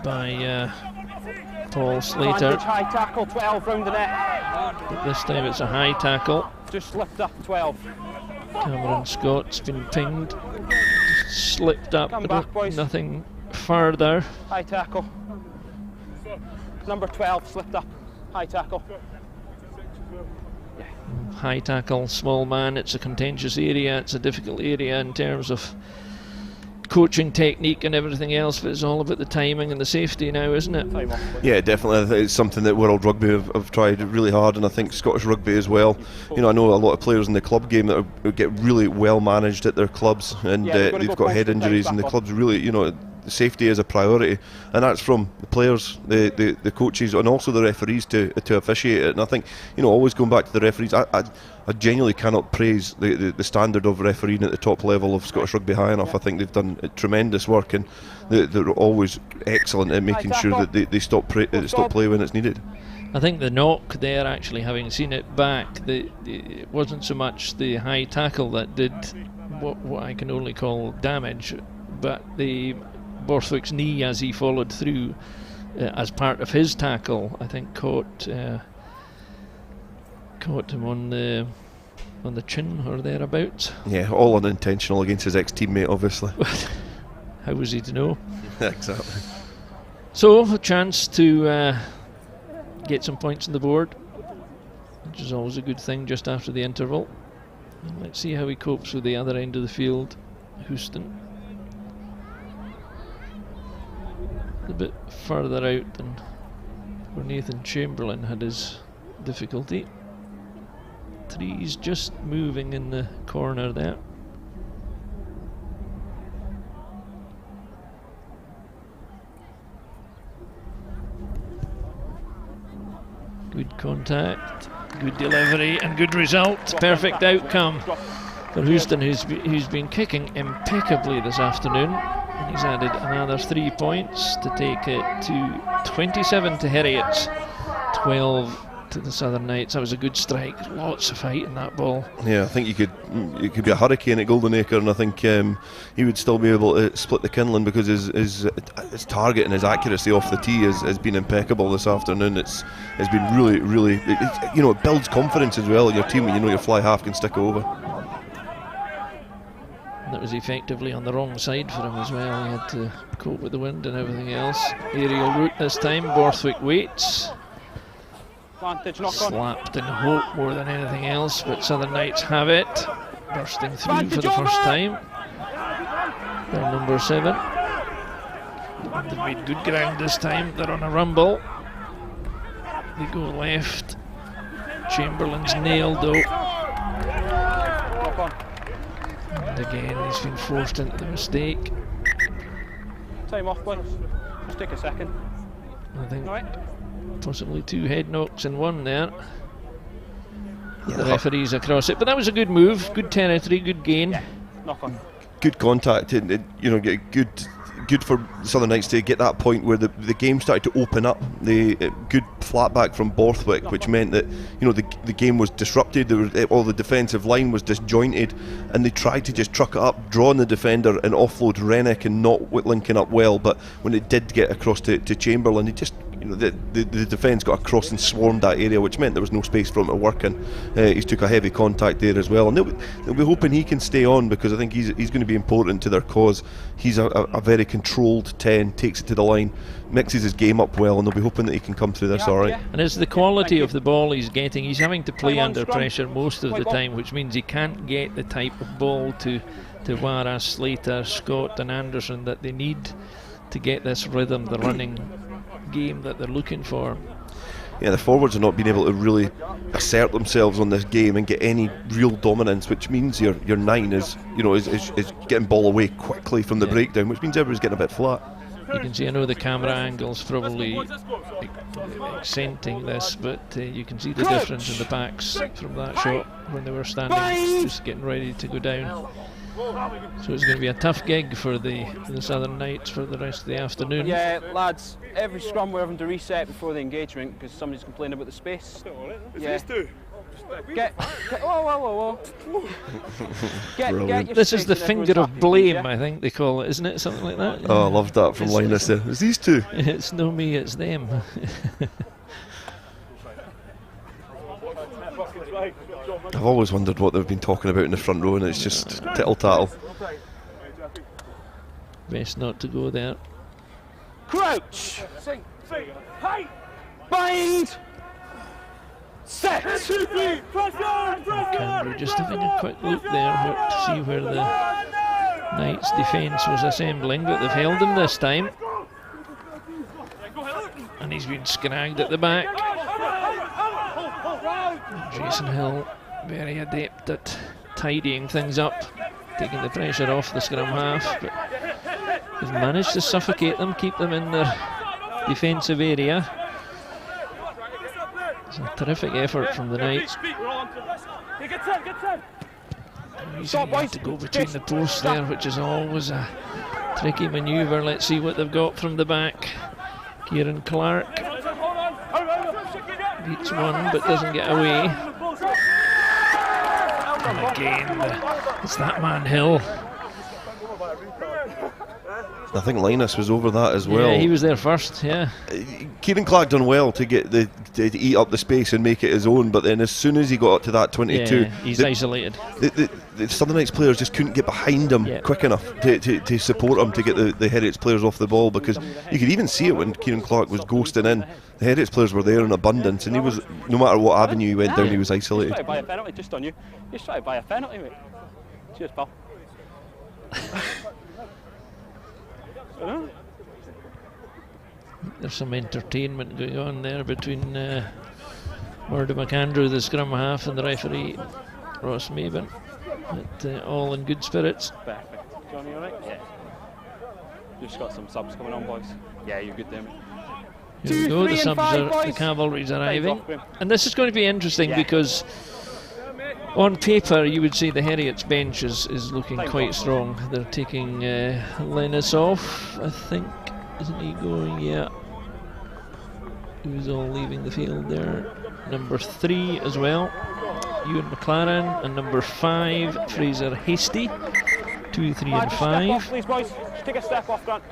by Paul Slater. High tackle, 12 round the net. But this time it's a high tackle. Just slipped up, 12. Cameron Scott's been pinged. Just slipped up, Come but back, boys. nothing further. High tackle. Number 12 slipped up. High tackle. High tackle, small man. It's a contentious area. It's a difficult area in terms of coaching technique and everything else, but it's all about the timing and the safety now, isn't it? Time off, please. Yeah, definitely. I think it's something that World Rugby have tried really hard, and I think Scottish Rugby as well. You know, I know a lot of players in the club game that get really well managed at their clubs, and they've got head injuries, and the clubs really, you know, safety is a priority, and that's from the players, the coaches, and also the referees to officiate it. And I think, you know, always going back to the referees, I genuinely cannot praise the standard of refereeing at the top level of Scottish Rugby high enough. I think they've done tremendous work, and they're always excellent at making sure that they stop play when it's needed. I think the knock there, actually, having seen it back, it wasn't so much the high tackle that did what I can only call damage, but the Borthwick's knee as he followed through as part of his tackle, I think caught him on the chin or thereabouts. Yeah, all unintentional against his ex-teammate, obviously. How was he to know? Exactly. So a chance to get some points on the board, which is always a good thing just after the interval. And let's see how he copes with the other end of the field, Houston. A bit further out than where Nathan Chamberlain had his difficulty. Three's just moving in the corner there. Good contact, good delivery, and good result. Perfect outcome for Houston, who's been kicking impeccably this afternoon. And he's added another 3 points to take it to 27 to Heriot's, 12 to the Southern Knights. That was a good strike. Lots of fight in that ball. Yeah, I think it could be a hurricane at Goldenacre, and I think he would still be able to split the kindling, because his target and his accuracy off the tee has been impeccable this afternoon. It's been really it builds confidence as well in your team when you know your fly half can stick over. That was effectively on the wrong side for him as well. He had to cope with the wind and everything else. Aerial route this time. Borthwick waits. Slapped in hope more than anything else, but Southern Knights have it. Bursting through for the first time. They're number 7. They've made good ground this time. They're on a rumble. They go left. Chamberlain's nailed though. And again, he's been forced into the mistake. Time off, boys. Just take a second. I think All right. possibly 2 head knocks in one there. The referee's across it, but that was a good move, good territory, good gain. Yeah. Knock on. Good contact, and get good for Southern Knights to get that point where the game started to open up. The good flat back from Borthwick, which meant that the game was disrupted. All the defensive line was disjointed, and they tried to just truck it up, draw on the defender and offload Rennick, and not linking up well. But when it did get across to Chamberlain, he just the defence got across and swarmed that area, which meant there was no space for him to work in. He took a heavy contact there as well, and they'll be hoping he can stay on, because I think he's going to be important to their cause. He's a very controlled 10, takes it to the line, mixes his game up well, and they'll be hoping that he can come through this alright. And it's the quality of the ball he's getting. He's having to play under pressure most of the time, which means he can't get the type of ball to Wara, Slater, Scott and Anderson that they need to get this rhythm, the running game that they're looking for. Yeah, the forwards are not being able to really assert themselves on this game and get any real dominance, which means your 9 is getting ball away quickly from the breakdown, which means everybody's getting a bit flat. You can see, I know the camera angle's probably accenting this, but you can see the difference in the backs from that shot when they were standing, just getting ready to go down. So it's going to be a tough gig for the Southern Knights for the rest of the afternoon. Yeah, lads, every scrum we're having to reset before the engagement because somebody's complaining about the space. Yeah. Whoa. Get This is the finger of blame, I think they call it, isn't it? Something like that. Oh, I loved that from Linus there. It's these two. It's no me, it's them. I've always wondered what they've been talking about in the front row, and it's just tittle-tattle. Best not to go there. Crouch. Bind. Set. Canberra just having a quick look there to see where the Knights' defence was assembling, but they've held him this time. And he's been scragged at the back. Jason Hill, very adept at tidying things up, taking the pressure off the scrum half, but they've managed to suffocate them, keep them in their defensive area. It's a terrific effort from the Knights. He's had to go between the posts there, which is always a tricky manoeuvre. Let's see what they've got from the back. Kieran Clark beats one but doesn't get away. And again, it's that man Hill. I think Linus was over that as well. Yeah, he was there first, yeah. Kieran Clark done well to get to eat up the space and make it his own, but then as soon as he got up to that 22, yeah, he's isolated. The Southern Knights players just couldn't get behind him quick enough to support him to get the Heriot's players off the ball, because you could even see it when Kieran Clark was ghosting in. The Heriot's players were there in abundance, and he was, no matter what avenue he went down, he was isolated. He's trying to buy a penalty just on you. He's trying to buy a penalty, mate. Cheers, pal. There's some entertainment going on there between Murdo McAndrew, the scrum half, and the referee Ross Maven. But all in good spirits. Perfect. Johnny, alright? Yeah. Just got some subs coming on, boys. Yeah, you're good there, mate. Here we go, the subs are, the cavalry's arriving. And this is going to be interesting because on paper you would say the Heriot's bench is looking quite strong. They're taking Linus off, I think. Isn't he going? Yeah. Who's all leaving the field there? Number 3 as well, Ewan McLaren, and number 5, Fraser Hasty. 2, 3 and 5. Off, please, boys. Just take a step off, Grant.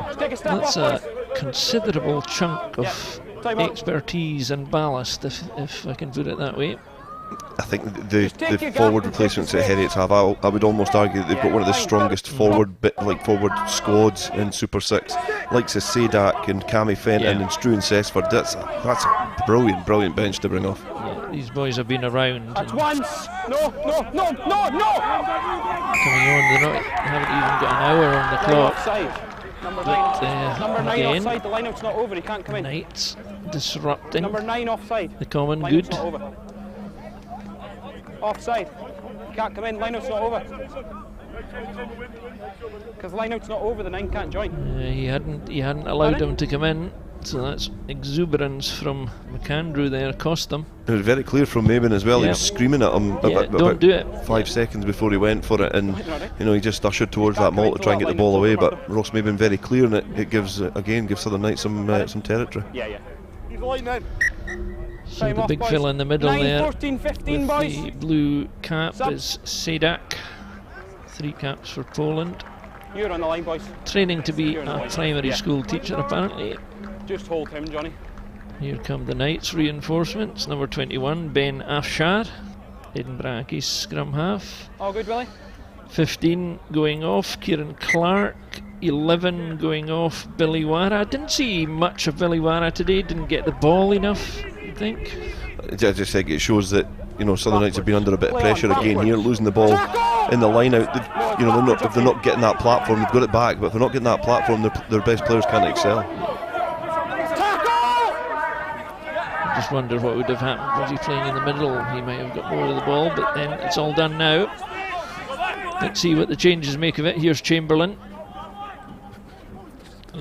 Just take a step That's off, a considerable chunk of expertise and ballast, if I can put it that way. I think the forward replacements that Heriot's have, I would almost argue that they've got one of the strongest forward squads in Super 6. Likes of Sadak and Cammy Fenton and Struan Sesford. That's a brilliant bench to bring off. Yeah, these boys have been around. That's once. No. Coming on, they haven't even got an hour on the clock. Offside. Number 9 again, offside. The lineout's not over. He can't come in. Knights disrupting. Number 9 offside. The common Lineout's good. not over. Offside. He can't come in. Lineout's not over. Because lineout's not over, the 9 can't join. He hadn't allowed him to come in, so that's exuberance from McAndrew there, cost them. It was very clear from Maben as well. He was screaming at him don't do it. 5 seconds before he went for it, and he just ushered towards that maul to try and get the ball away. But Ross Maben very clear, and it gives Southern Knights some territory. Yeah. He's line then. So the big fella in the middle 9, there 14, 15, with boys. the blue cap is Sadak. 3 caps for Poland. You're on the line, boys. Training to be a primary school teacher, apparently. Just hold him, Johnny. Here come the Knights reinforcements. Number 21, Ben Afshar, Edinburgh Accies scrum half. All good, Willie? 15 going off, Kieran Clark. 11 going off, Billy Wara. Didn't see much of Billy Wara today, didn't get the ball enough, I think. I just think it shows that Southern Knights have been under a bit of pressure again here, losing the ball in the line out. If they're not getting that platform, they've got it back, but if they're not getting that platform, their best players can't excel. I just wonder what would have happened. Was he playing in the middle? He might have got more of the ball, but then it's all done now. Let's see what the changes make of it. Here's Chamberlain.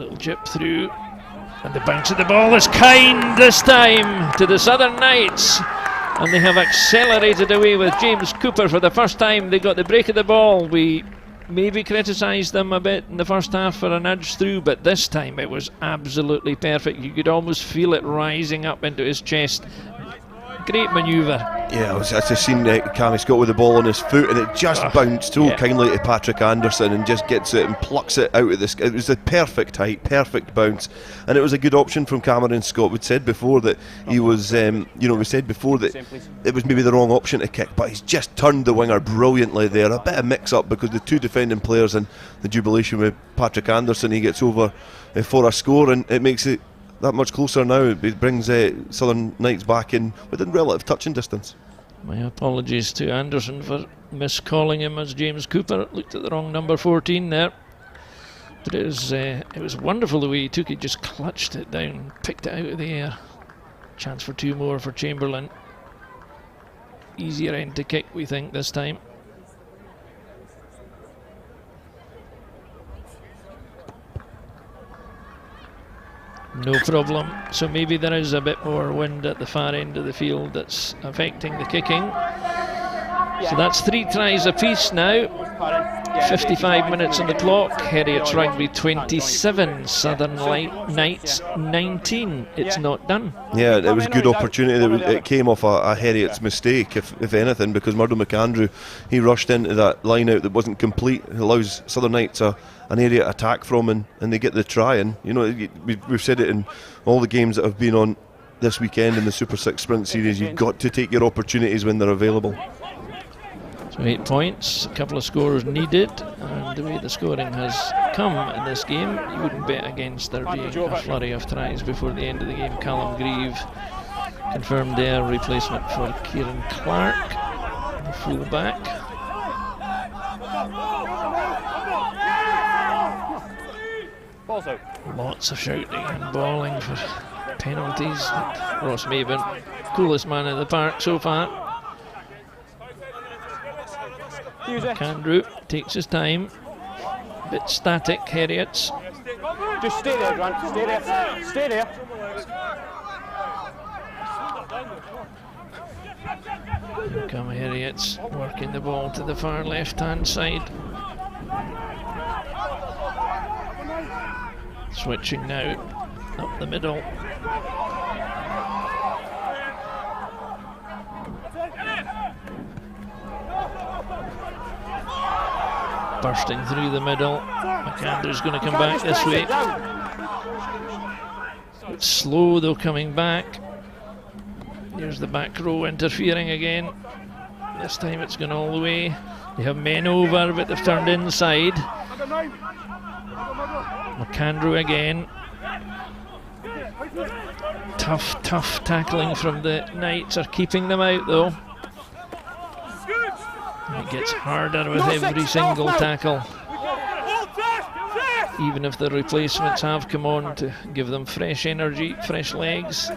little jip through, and the bounce of the ball is kind this time to the Southern Knights, and they have accelerated away with James Cooper for the first time. They got the break of the ball. We maybe criticised them a bit in the first half for a nudge through, but this time it was absolutely perfect. You could almost feel it rising up into his chest. Great manoeuvre. Yeah, I just seen Cammy Scott with the ball on his foot, and it just bounced so kindly to Patrick Anderson and just gets it and plucks it out of this. It was the perfect height, perfect bounce, and it was a good option from Cameron Scott. We'd said before that he was, we said before that it was maybe the wrong option to kick, but he's just turned the winger brilliantly there. A bit of mix-up because the two defending players and the jubilation with Patrick Anderson, he gets over for a score, and it makes it that much closer now. It brings Southern Knights back in within relative touching distance. My apologies to Anderson for miscalling him as James Cooper. Looked at the wrong number 14 there. But it was wonderful the way he took it, just clutched it down, picked it out of the air. Chance for 2 more for Chamberlain. Easier end to kick, we think, this time. No problem. So maybe there is a bit more wind at the far end of the field that's affecting the kicking. So that's 3 tries apiece now. 55 minutes on the clock. Heriot's Rugby 27, Southern Knights 19. It's not done. Yeah, it was a good opportunity. It came off a Heriot's mistake, if anything, because Murdo McAndrew, he rushed into that line out that wasn't complete. It allows Southern Knights an area to attack from, and they get the try. And we've said it in all the games that have been on this weekend in the Super 6 Sprint Series. You've got to take your opportunities when they're available. So 8 points, a couple of scores needed, and the way the scoring has come in this game, you wouldn't bet against there being a flurry of tries before the end of the game. Callum Grieve confirmed their replacement for Kieran Clark, the full back. Lots of shouting and bawling for penalties. Ross Maven, coolest man in the park so far. McAndrew takes his time. Bit static, Heriots. Just stay there, Grant. Stay there. Stay there. Come Heriots working the ball to the far left-hand side. Switching now up the middle. Bursting through the middle. McAndrew's going to come back this way. It's slow though coming back. Here's the back row interfering again. This time it's gone all the way. They have men over, but they've turned inside. McAndrew again. Tough tackling from the Knights are keeping them out though. It gets harder with every single tackle. Even if the replacements have come on to give them fresh energy, fresh legs.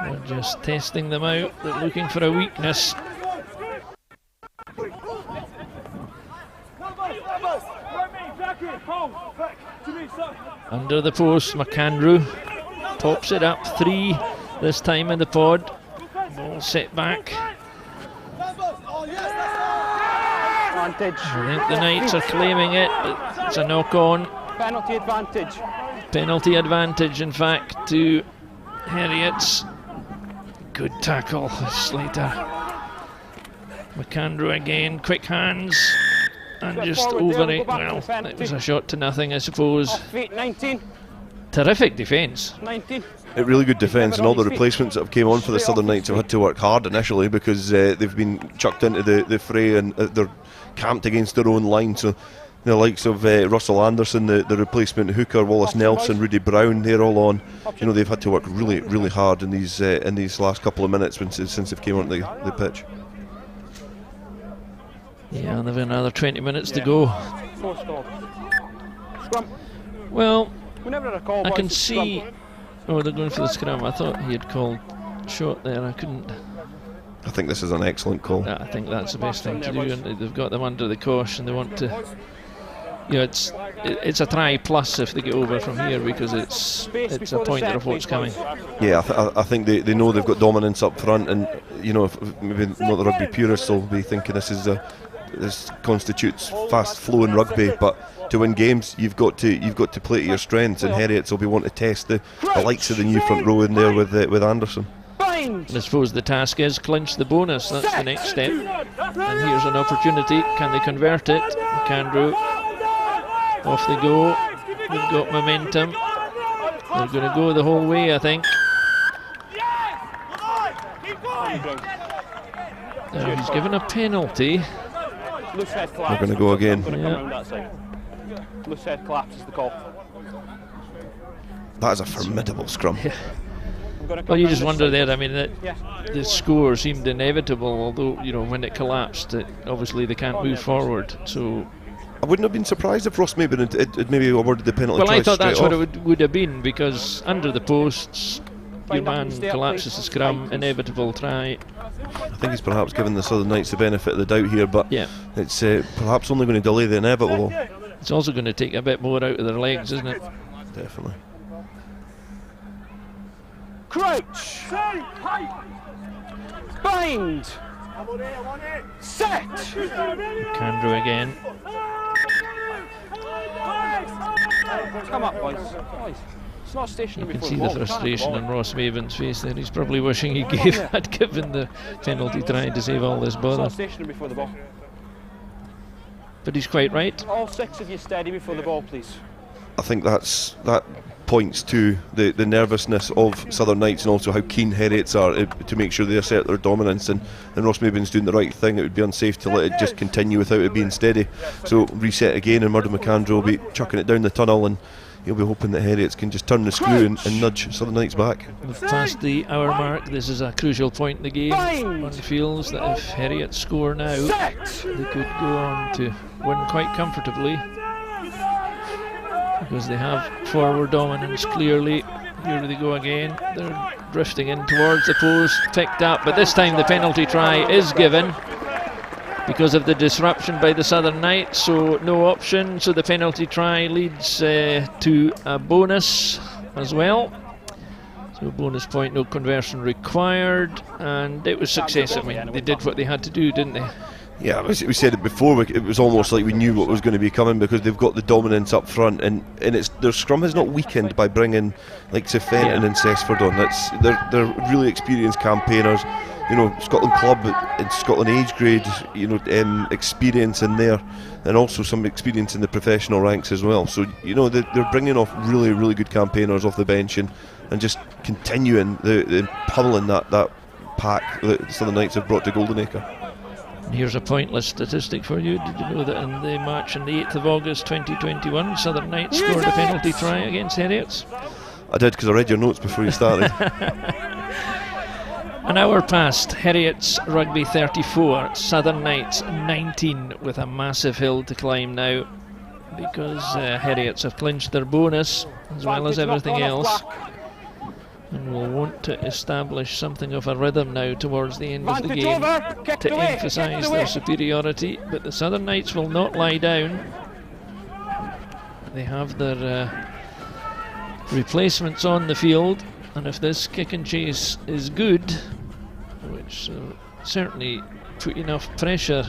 They're just testing them out. They're looking for a weakness. Under the post, McAndrew pops it up. 3 this time in the pod. Ball set back. Advantage. I think the Knights are claiming it, but it's a knock-on. Penalty advantage. Penalty advantage, in fact, to Heriots. Good tackle, Slater. McAndrew again, quick hands, and just over it. Well, it was a shot to nothing, I suppose. Feet 19. Terrific defence. 19. A really good defence, and all the replacements that have came on for the Southern Knights have had to work hard initially because they've been chucked into the fray and they're camped against their own line. So the likes of Russell Anderson, the replacement hooker, Wallace Nelson, Rudy Brown, they're all on. They've had to work really hard in these last couple of minutes since they've came onto the pitch. Yeah, and they've another 20 minutes to go. Well, I can see. Oh, they're going for the scrum. I thought he had called shot there. I couldn't I think this is an excellent call. I think that's the best thing to do, and they've got them under the cosh, and they want to. It's a try plus if they get over from here, because it's a pointer of what's coming. Yeah, I think they know they've got dominance up front, and if maybe not the rugby purists will be thinking this constitutes fast flowing rugby, but to win games you've got to play to your strengths, and Heriots will be wanting to test the likes of the new front row in there with Anderson. I suppose the task is clinch the bonus. That's the next step, and here's an opportunity. Can they convert it? Candrew. Off they go. They've got momentum. They're going to go the whole way, I think. Now he's given a penalty. They're going to go again. Loose head collapse is the call. That is a formidable scrum. Well, you just wonder there. I mean, the score seemed inevitable, although when it collapsed, obviously they can't move forward. So I wouldn't have been surprised if Ross Maben had maybe awarded the penalty. Well, I thought that's off. what it would have been, because under the posts, your man collapses the scrum, inevitable try. I think he's perhaps given the Southern Knights the benefit of the doubt here, but it's perhaps only going to delay the inevitable. It's also going to take a bit more out of their legs, isn't it? Definitely. Crouch! Bind! Set! Candrew again. Come up, boys. It's not stationary. You can see the frustration on Ross Maben's face there. He's probably wishing he had given the penalty trying to save all this bother. It's not stationary before the ball. But he's quite right. All six of you steady before the ball, please. I think that points to the nervousness of Southern Knights, and also how keen Heriots are to make sure they assert their dominance, and Ross Maben's doing the right thing. It would be unsafe to let it just continue without it being steady. So reset again, and Murdo McAndrew will be chucking it down the tunnel, and he'll be hoping that Heriots can just turn the screw and nudge Southern Knights back. We've passed the hour mark. This is a crucial point in the game. One feels that if Heriot score now, they could go on to win quite comfortably, because they have forward dominance clearly. Here they go again. They're drifting in towards the post, picked up, but this time the penalty try is given because of the disruption by the Southern Knights, so no option. So the penalty try leads to a bonus as well. So bonus point, no conversion required, and it was success. I mean, they did what they had to do, didn't they? Yeah, we said it before, it was almost like we knew what was going to be coming, because they've got the dominance up front, and their scrum has not weakened by bringing like Fenton and Cessford on. They're really experienced campaigners. Scotland club and Scotland age grade, experience in there, and also some experience in the professional ranks as well. So they're bringing off really, really good campaigners off the bench, and just continuing the pummeling that pack that the Southern Knights have brought to Goldenacre. Here's a pointless statistic for you. Did you know that in the match on the 8th of August 2021, Southern Knights scored a penalty try against Heriots? I did, because I read your notes before you started. An hour passed. Heriots Rugby 34, Southern Knights 19, with a massive hill to climb now, because Heriots have clinched their bonus as well as everything else, and will want to establish something of a rhythm now towards the end of the game to emphasise their superiority. But the Southern Knights will not lie down. They have their replacements on the field, and if this kick and chase is good, which certainly put enough pressure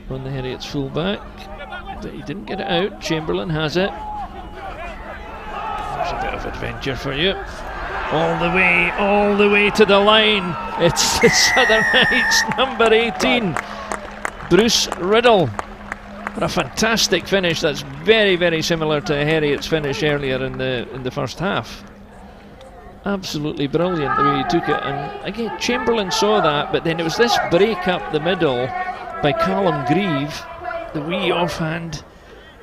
on the Heriots fullback, but he didn't get it out. Chamberlain has it. There's a bit of adventure for you. All the way to the line. It's the Southern Knights number 18, Bruce Riddle. What a fantastic finish. That's very, very similar to Heriot's finish earlier in the first half. Absolutely brilliant the way he took it. And again, Chamberlain saw that, but then it was this break up the middle by Callum Grieve, the wee offhand,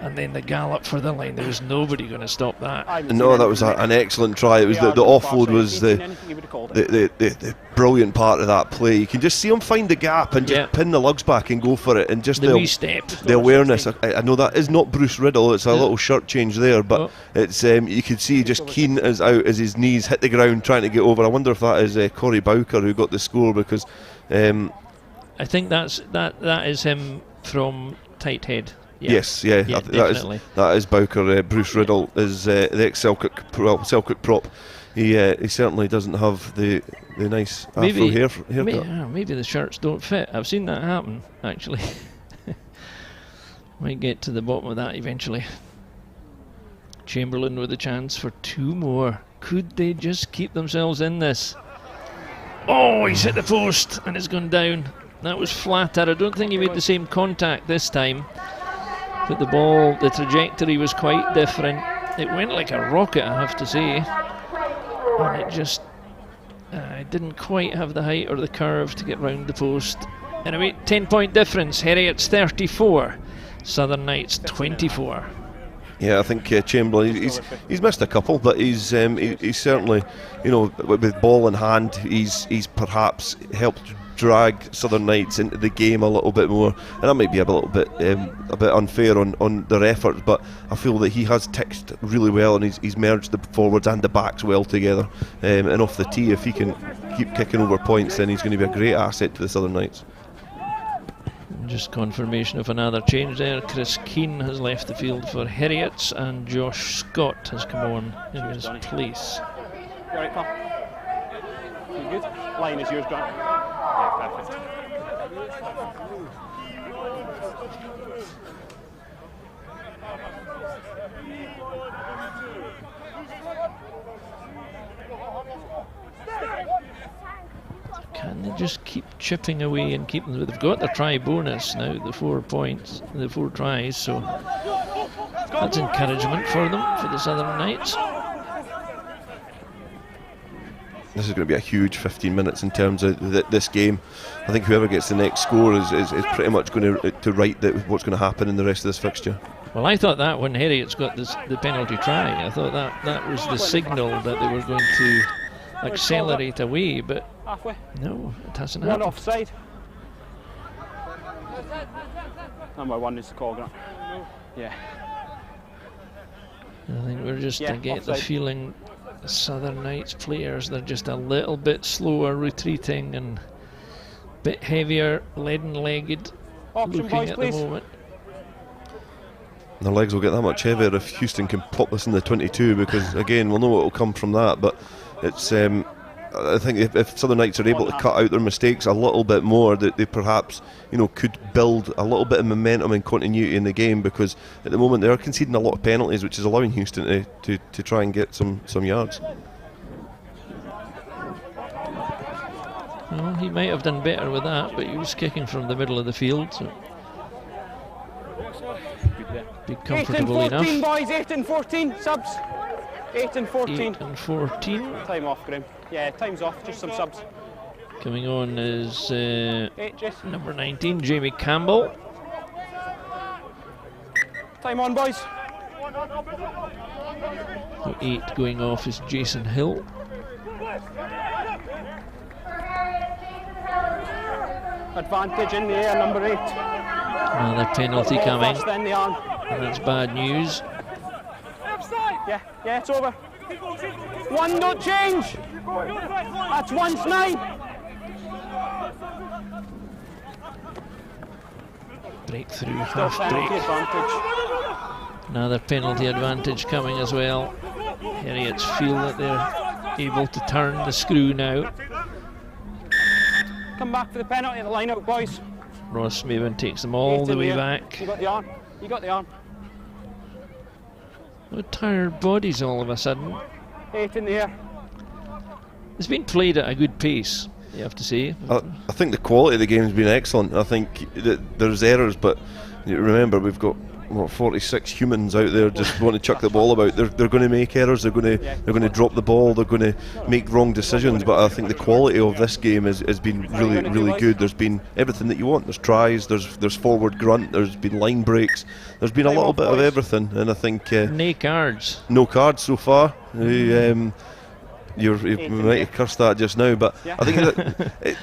And then the gallop for the line. There was nobody going to stop that. No, that was an excellent try. It was the offload was the brilliant part of that play. You can just see him find the gap and just pin the lugs back and go for it. And just the wee step. The awareness. I know that is not Bruce Riddle. It's a little shirt change there, but it's you could see just Keane is out as his knees hit the ground trying to get over. I wonder if that is Corey Bowker who got the score, because I think that is him from Tight Head. Yeah. Yes, that is Bowker. Bruce Riddle is the ex-Selkirk prop. He certainly doesn't have the nice afro haircut. Maybe the shirts don't fit. I've seen that happen, actually. Might get to the bottom of that eventually. Chamberlain with a chance for 2 more. Could they just keep themselves in this? Oh, he's hit the post and it's gone down. That was flatter. I don't think he made the same contact this time. But the ball, the trajectory was quite different. It went like a rocket, I have to say. And it just didn't quite have the height or the curve to get round the post. Anyway, 10-point difference. Heriot's 34, Southern Knights 24. Yeah, I think Chamberlain, he's missed a couple, but he's certainly, with ball in hand, he's perhaps helped drag Southern Knights into the game a little bit more, and that might be a bit unfair on their efforts, but I feel that he has ticked really well, and he's merged the forwards and the backs well together, and off the tee, if he can keep kicking over points, then he's going to be a great asset to the Southern Knights. Just confirmation of another change there. Chris Keane has left the field for Heriots, and Josh Scott has come on in his place. You alright, pal? You good? Line is yours, Grant. Yeah, perfect. Can they just keep chipping away and keep them? They've got their try bonus now, the 4 points, the 4 tries, so that's encouragement for them, for the Southern Knights. This is going to be a huge 15 minutes in terms of this game. I think whoever gets the next score is pretty much going to write what's going to happen in the rest of this fixture. Well, I thought that when Heriot's got the penalty try, I thought that was the signal that they were going to accelerate away, but no, it hasn't happened. One offside. Number 1 is the call, Grant. Yeah. I think we're just to get the feeling the Southern Knights players, they're just a little bit slower retreating and a bit heavier, leaden-legged looking boys, at please. the moment. Their legs will get that much heavier if Houston can pop this in the 22, because again we'll know what will come from that, but it's I think if Southern Knights are able to cut out their mistakes a little bit more, that they perhaps could build a little bit of momentum and continuity in the game, because at the moment they are conceding a lot of penalties, which is allowing Houston to try and get some yards. Well, he might have done better with that, but he was kicking from the middle of the field, so be comfortable 8 and 14, enough. boys, 8 and 14, subs. 8 and 14. 8 and 14. Time off, Graham. Yeah, time's off, just some subs. Coming on is 8, Jess. number 19, Jamie Campbell. Time on, boys. So 8 going off is Jason Hill. Advantage in the air, number 8. Another penalty coming, First, then the arm. and that's bad news. Yeah, it's over. 1, no change. That's 1's 9. Breakthrough, Still half penalty break. advantage. Another penalty advantage coming as well. Heriots feel that they're able to turn the screw now. Come back for the penalty at the line out, boys. Ross Maven takes them all the way back. You got the arm. You got the arm. Oh, tired bodies all of a sudden. 8 in the air. It's been played at a good pace, you have to say. I think the quality of the game has been excellent. I think that there's errors, but remember we've got 46 humans out there just want to chuck the ball about. They're going to make errors. They're going to drop the ball. They're going to make wrong decisions. But I think the quality of this game has been really good. There's been everything that you want. There's tries. There's forward grunt. There's been line breaks. There's been a little bit of everything. And I think no cards. No cards so far. You might have cursed that just now, but I think that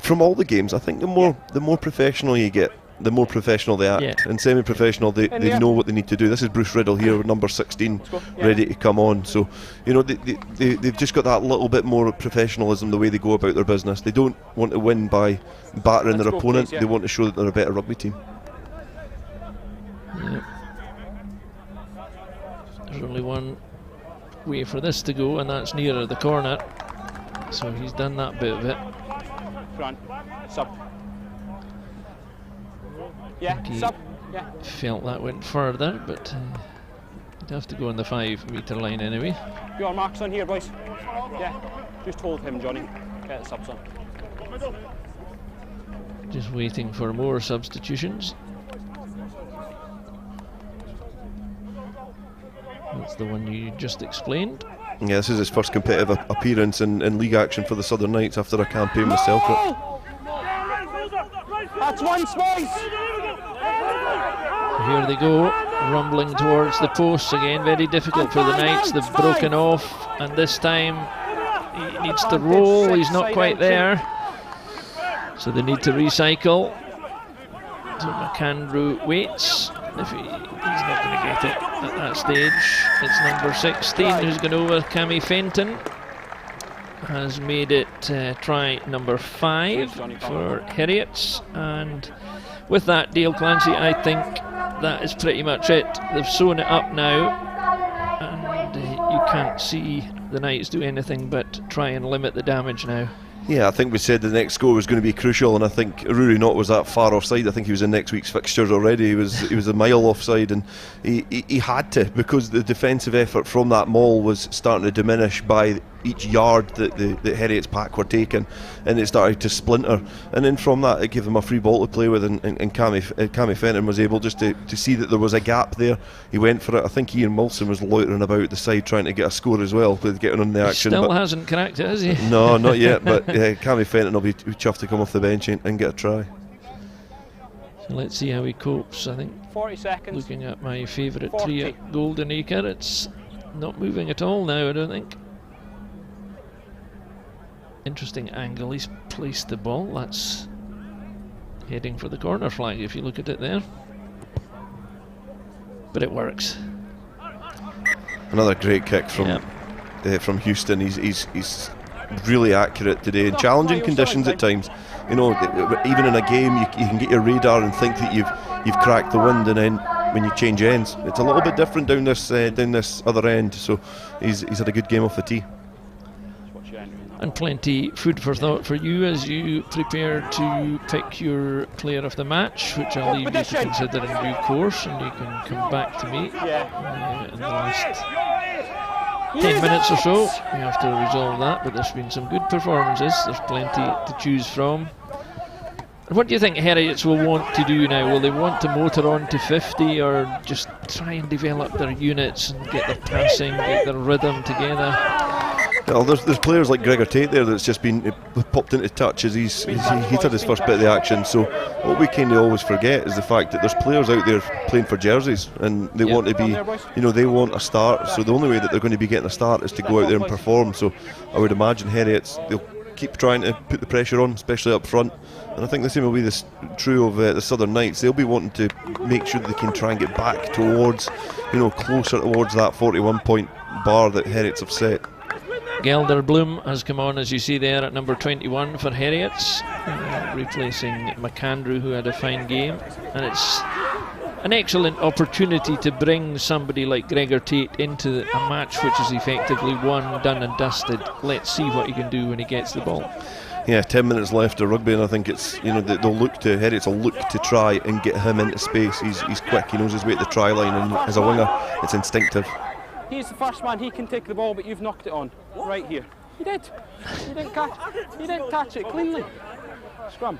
from all the games, I think the more professional you get, the more professional they act, and semi-professional they know what they need to do. This is Bruce Riddle here with number 16 ready to come on, so they've just got that little bit more professionalism the way they go about their business. They don't want to win by battering their opponent, they want to show that they're a better rugby team. There's only one way for this to go, and that's nearer the corner, so he's done that bit of it. Front, sub. Yeah, sub. Yeah. Felt that went further, but you'd have to go on the 5 metre line anyway. Your marks on here, boys. Yeah, just hold him, Johnny. Get the subs on. Just waiting for more substitutions. That's the one you just explained. Yeah, this is his first competitive appearance in league action for the Southern Knights after a campaign with Celtic. That's one, boys. Here they go, rumbling towards the posts again. Very difficult for the Knights. They've broken off, and this time he needs to roll. He's not quite there, so they need to recycle. So McAndrew waits. If he's not going to get it at that stage, it's number 16 who's gone over. Cammy Fenton has made it try number 5 for Heriot, and with that, Dale Clancy, I think that is pretty much it. They've sewn it up now, and you can't see the Knights do anything but try and limit the damage now. Yeah, I think we said the next score was going to be crucial, and I think Rory Knott was that far offside. I think he was in next week's fixtures already. He was a mile offside, and he had to, because the defensive effort from that maul was starting to diminish by each yard that the Heriot's pack were taking, and it started to splinter. And then from that, it gave them a free ball to play with, and Cammy Fenton was able just to see that there was a gap there. He went for it. I think Ian Wilson was loitering about the side trying to get a score as well, with getting on the action. Still hasn't cracked it, has he? No, not yet, but Cammy Fenton will be chuffed to come off the bench and get a try. So let's see how he copes. I think 40 seconds. Looking at my favourite tree at Goldenacre, it's not moving at all now, I don't think. Interesting angle he's placed the ball. That's heading for the corner flag if you look at it there, but it works. Another great kick from Houston. He's really accurate today in challenging conditions at times. You know, even in a game you can get your radar and think that you've cracked the wind, and then when you change ends, it's a little bit different down this other end. So he's had a good game off the tee. And plenty food for thought for you as you prepare to pick your player of the match, which I'll leave you to consider in due course, and you can come back to me in the last 10 minutes or so. We have to resolve that, but there's been some good performances. There's plenty to choose from. And what do you think Heriots will want to do now? Will they want to motor on to 50, or just try and develop their units and get their passing, get their rhythm together? Well, there's players like Gregor Tate there that's just been popped into touch as he's had his first bit of the action. So what we kind of always forget is the fact that there's players out there playing for jerseys, and they want to be, they want a start. So the only way that they're going to be getting a start is to go out there and perform. So I would imagine Heriots, they'll keep trying to put the pressure on, especially up front. And I think the same will be true of the Southern Knights. They'll be wanting to make sure that they can try and get back towards, closer towards that 41-point bar that Heriots have set. Gelderblom has come on, as you see there, at number 21 for Heriots, replacing McAndrew, who had a fine game. And it's an excellent opportunity to bring somebody like Gregor Tate into a match which is effectively won, done and dusted. Let's see what he can do when he gets the ball. Yeah, 10 minutes left of rugby, and I think it's, Heriots will look to try and get him into space. He's quick, he knows his way at the try line, and as a winger, it's instinctive. He's the first man, he can take the ball, but you've knocked it on right here. You did. You didn't catch it cleanly. Scrum.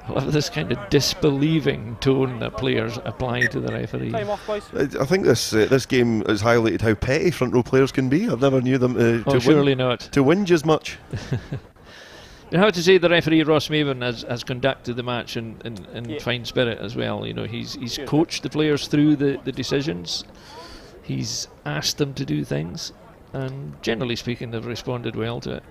I love this kind of disbelieving tone that players apply to the referee. Time off, boys. I think this game has highlighted how petty front row players can be. I've never knew them Surely not. to whinge as much. You have to say the referee Ross Maven has conducted the match in fine spirit as well. You know, he's coached the players through the decisions. He's asked them to do things, and generally speaking, they've responded well to it.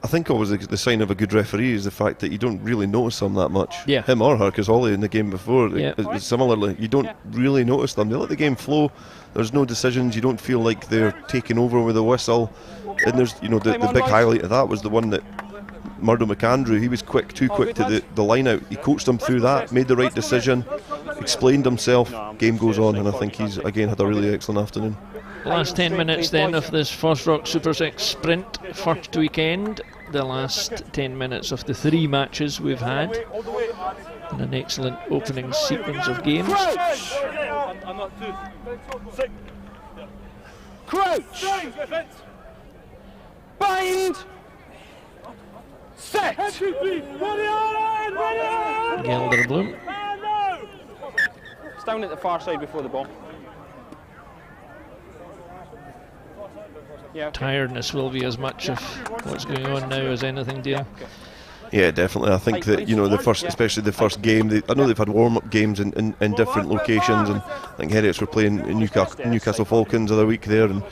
I think always the sign of a good referee is the fact that you don't really notice them that much. Yeah. Him or her, because Ollie in the game before, Yeah. similarly, you don't really notice them. They let the game flow. There's no decisions. You don't feel like they're taking over with a whistle. And there's, you know, the big highlight of that was the one that Murdo McAndrew, he was too quick to the line out. He coached them through that, made the right decision, explained himself. Game goes on, and I think he's again had a really excellent afternoon. Last 10 minutes then of this FOSROC Super 6 sprint first weekend. The last 10 minutes of the 3 matches we've had. And an excellent opening sequence of games. Crouch! Bind! Set! Gelderblom. It's down at the far side before the ball. Yeah, okay. Tiredness will be as much of what's going on now as anything, dear. Yeah, definitely. I think that, you know, especially the first game, I know they've had warm-up games in different locations, and I think Heriots were playing in Newcastle Falcons the other week there, and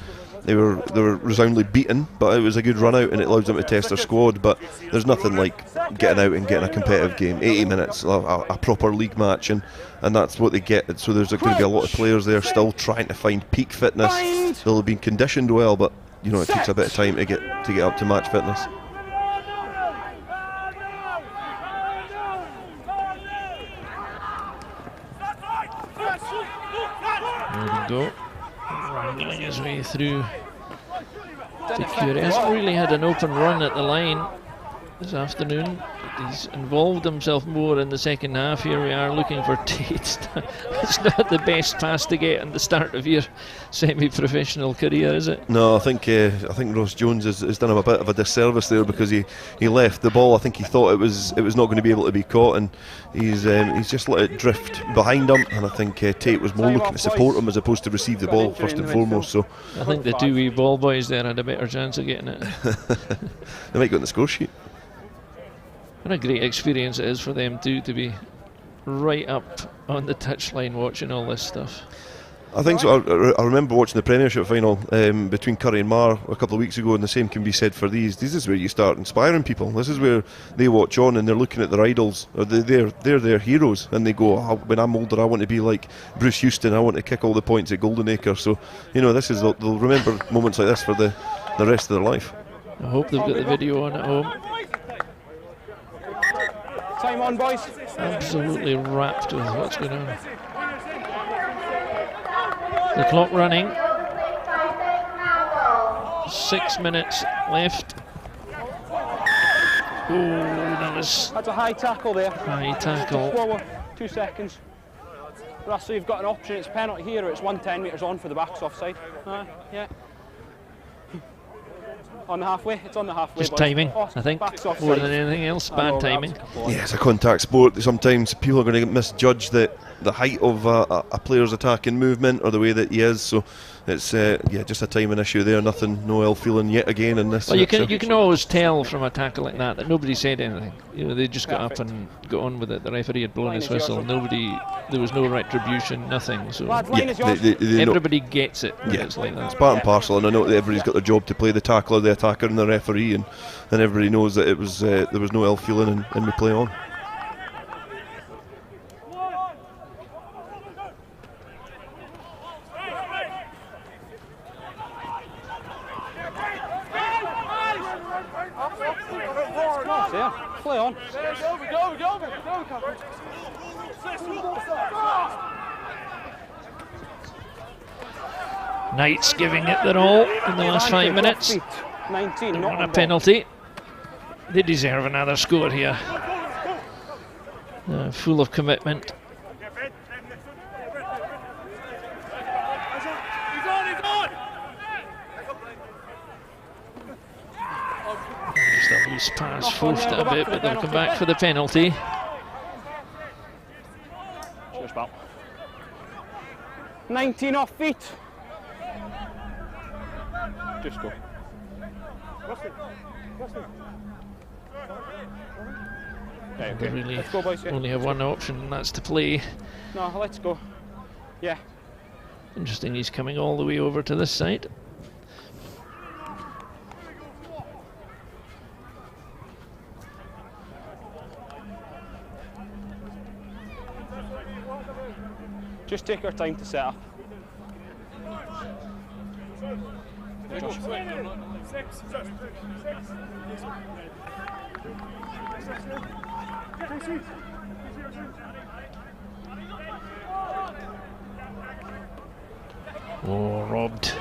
they were resoundingly beaten, but it was a good run out and it allows them to test their squad. But there's nothing like getting out and getting a competitive game, 80 minutes, a proper league match, and that's what they get. So there's going to be a lot of players there still trying to find peak fitness. They'll have been conditioned well, but you know, it takes a bit of time to get up to match fitness. There we go. Wrangling his way through to Hugh. He hasn't really had an open run at the line this afternoon. He's involved himself more in the second half. Here we are looking for Tate. It's not the best pass to get at the start of your semi-professional career, is it? No, I think Ross Jones has done him a bit of a disservice there, because he left the ball. I think he thought it was not going to be able to be caught, and he's just let it drift behind him. And I think Tate was more looking to support him as opposed to receive the ball first and foremost. So I think the 2 wee ball boys there had a better chance of getting it. they might go on the score sheet. What a great experience it is for them too, to be right up on the touchline watching all this stuff. I think so. I remember watching the Premiership final between Curry and Mar a couple of weeks ago, and the same can be said for these. This is where you start inspiring people. This is where they watch on and they're looking at their idols, or they're their heroes, and they go, oh, when I'm older I want to be like Bruce Houston, I want to kick all the points at Goldenacre. So, you know, they'll remember moments like this for the rest of their life. I hope they've got the video on at home. Time on, boys. Absolutely wrapped with what's going on. The clock running. 6 minutes left. Oh, That's a high tackle there. High tackle. Forward, 2 seconds. Russell, you've got an option. It's penalty here, or it's 110 metres on for the back's offside. Yeah. On the halfway, it's on the halfway. Just timing, I think, more than anything else. Bad timing. Yeah, it's a contact sport. Sometimes people are going to misjudge the height of a player's attacking movement or the way that he is. So it's just a timing issue there. No ill feeling yet again in this. Well, you can always tell from a tackle like that nobody said anything. You know, they just got up and got on with it. The referee had blown his whistle. There was no retribution, nothing. So everybody gets it when it's like that. It's part and parcel, and I know that everybody's got their job to play, the tackler, the attacker, and the referee, and everybody knows that it was there was no ill feeling, and we play on. Play on. Knights giving it their all in the last 5 minutes. 19, not on a penalty. They deserve another score here. Full of commitment. Just a loose pass, forced it a bit, but they'll come back for the penalty. 19 off feet. Just go. Right, okay. They really Let's go, boys. Yeah. only have one option, and that's to play. No, let's go. Yeah. Interesting, he's coming all the way over to this side. Just take our time to set up. Oh, robbed.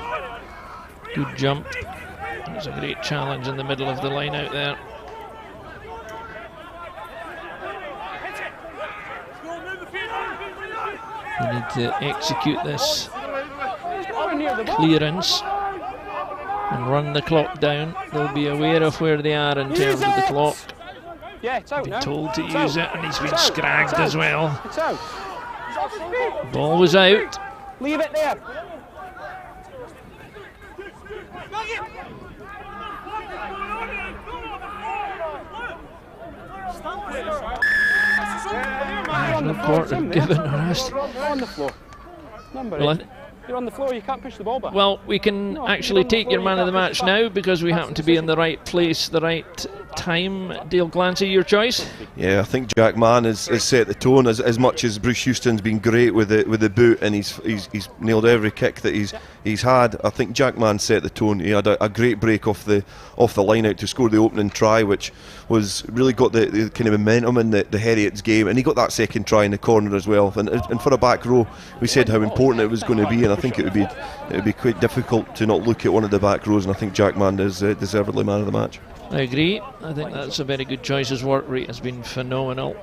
Good jump. There's a great challenge in the middle of the line out there. We need to execute this clearance and run the clock down. They'll be aware of where they are in terms of the clock. Yeah, it's out Been now. told to It's use out. it, and he's been It's out. scragged It's as out. well. It's out. Ball was out. Leave it there. No quarter given or asked. On the floor. Number Well, 8. You're on the floor, you can't push the ball back. Well, we can actually take your man of the match now because we happen to be in the right place, the right time. Dale Clancy, your choice? Yeah, I think Jack Mann has set the tone as much as Bruce Houston's been great with the boot, and he's nailed every kick that he's had. I think Jack Mann set the tone. He had a great break off the line out to score the opening try, which was really got the kind of momentum in the Heriot's game, and he got that second try in the corner as well. And for a back row, we said how important it was going to be, and I think it would be quite difficult to not look at one of the back rows, and I think Jack Mann is deservedly man of the match. I agree. I think that's a very good choice. His work rate has been phenomenal.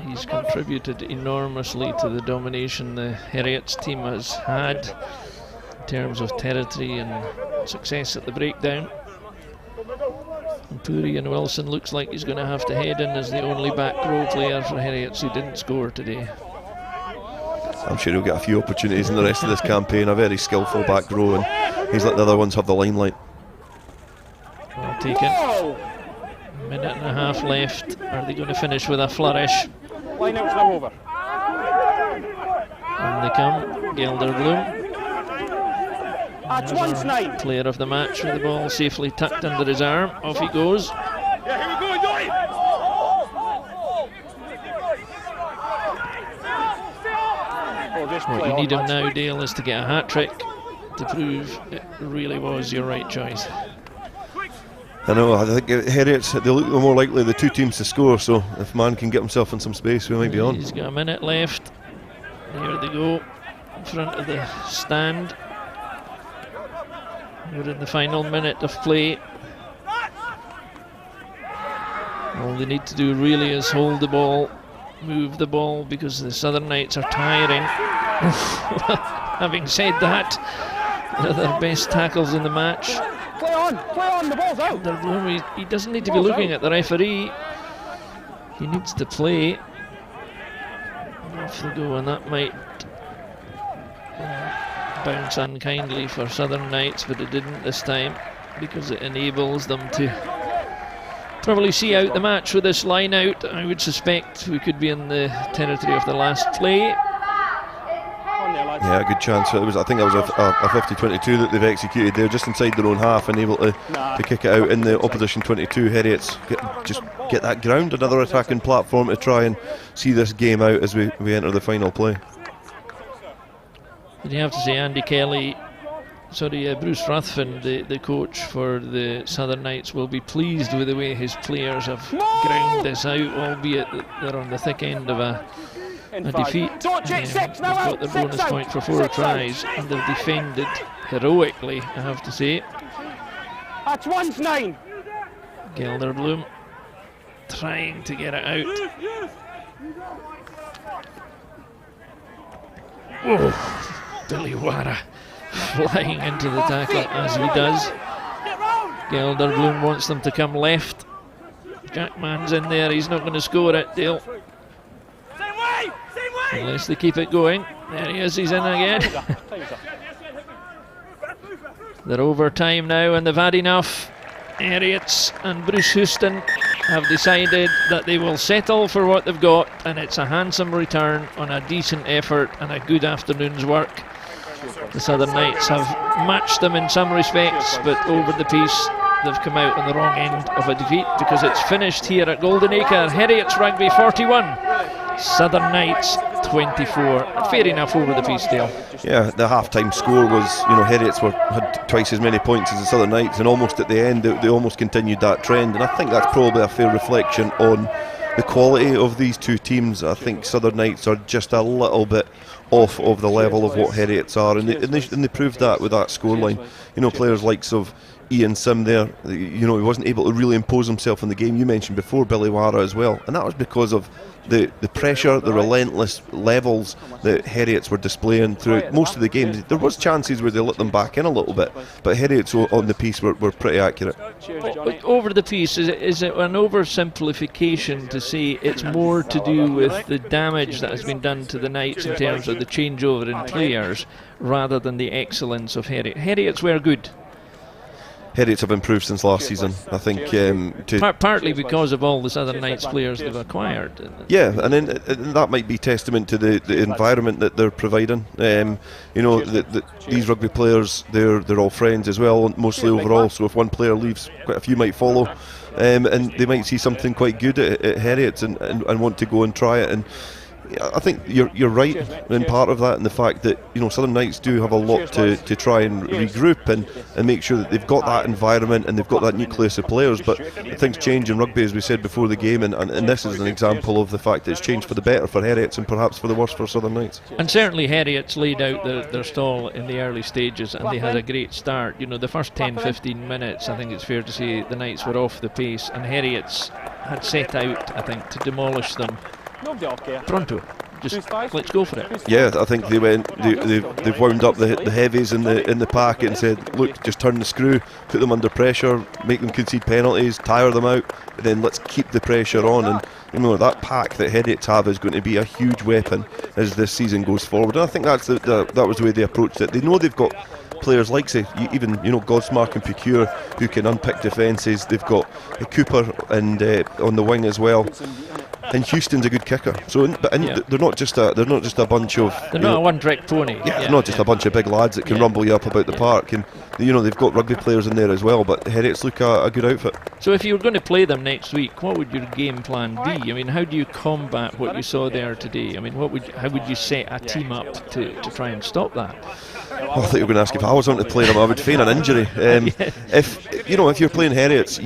He's contributed enormously to the domination the Heriot's team has had in terms of territory and success at the breakdown. And Puri and Wilson looks like he's going to have to head in as the only back row player for Heriot's who didn't score today. I'm sure he'll get a few opportunities in the rest of this campaign. A very skillful back row, and he's let the other ones have the limelight. Well taken. A minute and a half left. Are they going to finish with a flourish? Line out's now over. And they come. Gelder Bloom, That's once 9. player of the match, with the ball safely tucked under his arm. Off he goes. What you need him now, Dale, is to get a hat-trick to prove it really was your right choice. I know, I think Heriot's, they look more likely the two teams to score, so if Mann can get himself in some space, we might be on. He's got a minute left. There they go, in front of the stand. We're in the final minute of play. All they need to do really is hold the ball, move the ball, because the Southern Knights are tiring. Having said that, they're their best tackles in the match. Play on, the ball's out. He doesn't need to be looking at the referee. He needs to play. Off they go, and that might bounce unkindly for Southern Knights, but it didn't this time because it enables them to probably see out the match with this line out. I would suspect we could be in the territory of the last play. Yeah, good chance. I think that was a 50-22 that they've executed there, just inside their own half, and able to kick it out in the opposition 22. Heriot's just get that ground, another attacking platform to try and see this game out as we enter the final play. Did you have to say Bruce Ruthven, the coach for the Southern Knights, will be pleased with the way his players have ground this out, albeit that they're on the thick end of a defeat. They've got their bonus point for 4 tries, and they've defended heroically, I have to say. That's once 9. Gelder Bloom trying to get it out. Oh, Billy Wara flying into the tackle as he does. Gelder Bloom wants them to come left. Jack Mann's in there, he's not going to score it, Dale. Unless they keep it going. There he is, he's in again. They're over time now and they've had enough. Heriot and Bruce Houston have decided that they will settle for what they've got, and it's a handsome return on a decent effort and a good afternoon's work. The Southern Knights have matched them in some respects, but over the piece they've come out on the wrong end of a defeat, because it's finished here at Goldenacre. Heriot's Rugby 41, Southern Knights 24. Fair enough over the piece, Dale. Yeah, the half-time score was, Heriot's had twice as many points as the Southern Knights, and almost at the end they almost continued that trend, and I think that's probably a fair reflection on the quality of these two teams. I think Southern Knights are just a little bit off of the level of what Heriots are, and they proved that with that scoreline. Players likes of Ian Sim there, he wasn't able to really impose himself in the game. You mentioned before Billy Wara as well, and that was because of the pressure, the relentless levels that Heriots were displaying throughout most of the game. There was chances where they let them back in a little bit, but Heriots on the piece were pretty accurate. Over the piece, is it an oversimplification to say it's more to do with the damage that has been done to the Knights in terms of the changeover in players rather than the excellence of Heriot? Heriots were good. Heriots have improved since last season, I think. Partly because of all the Southern Knights players they've acquired. Yeah, and then that might be testament to the environment that they're providing. These rugby players, they're all friends as well, mostly overall. So if one player leaves, quite a few might follow, and they might see something quite good at Heriots and want to go and try it. And I think you're right in part of that, and the fact that Southern Knights do have a lot to try and regroup and make sure that they've got that environment and they've got that nucleus of players. But things change in rugby, as we said before the game, and this is an example of the fact that it's changed for the better for Heriots and perhaps for the worse for Southern Knights. And certainly Heriots laid out their stall in the early stages, and they had a great start. The first 10-15 minutes, I think it's fair to say the Knights were off the pace, and Heriots had set out, I think, to demolish them pronto. Just let's go for it. Yeah, I think they've wound up the heavies in the pack and said, look, just turn the screw, put them under pressure, make them concede penalties, tire them out, and then let's keep the pressure on. And that pack that Heriots have is going to be a huge weapon as this season goes forward. And I think that was the way they approached it. They know they've got players like, say, even Godsmark and Picure, who can unpick defences. They've got Cooper and on the wing as well. And Houston's a good kicker, they're not just a bunch of. They're not a one-trick pony. Yeah, they're not just a bunch of big lads that can rumble you up about the park, and they've got rugby players in there as well. But Heriots look a good outfit. So if you were going to play them next week, what would your game plan be? I mean, how do you combat what you saw there today? I mean, how would you set a team up to try and stop that? I thought you were going to ask if I was on to play them. I would feign an injury. If you're playing Heriots,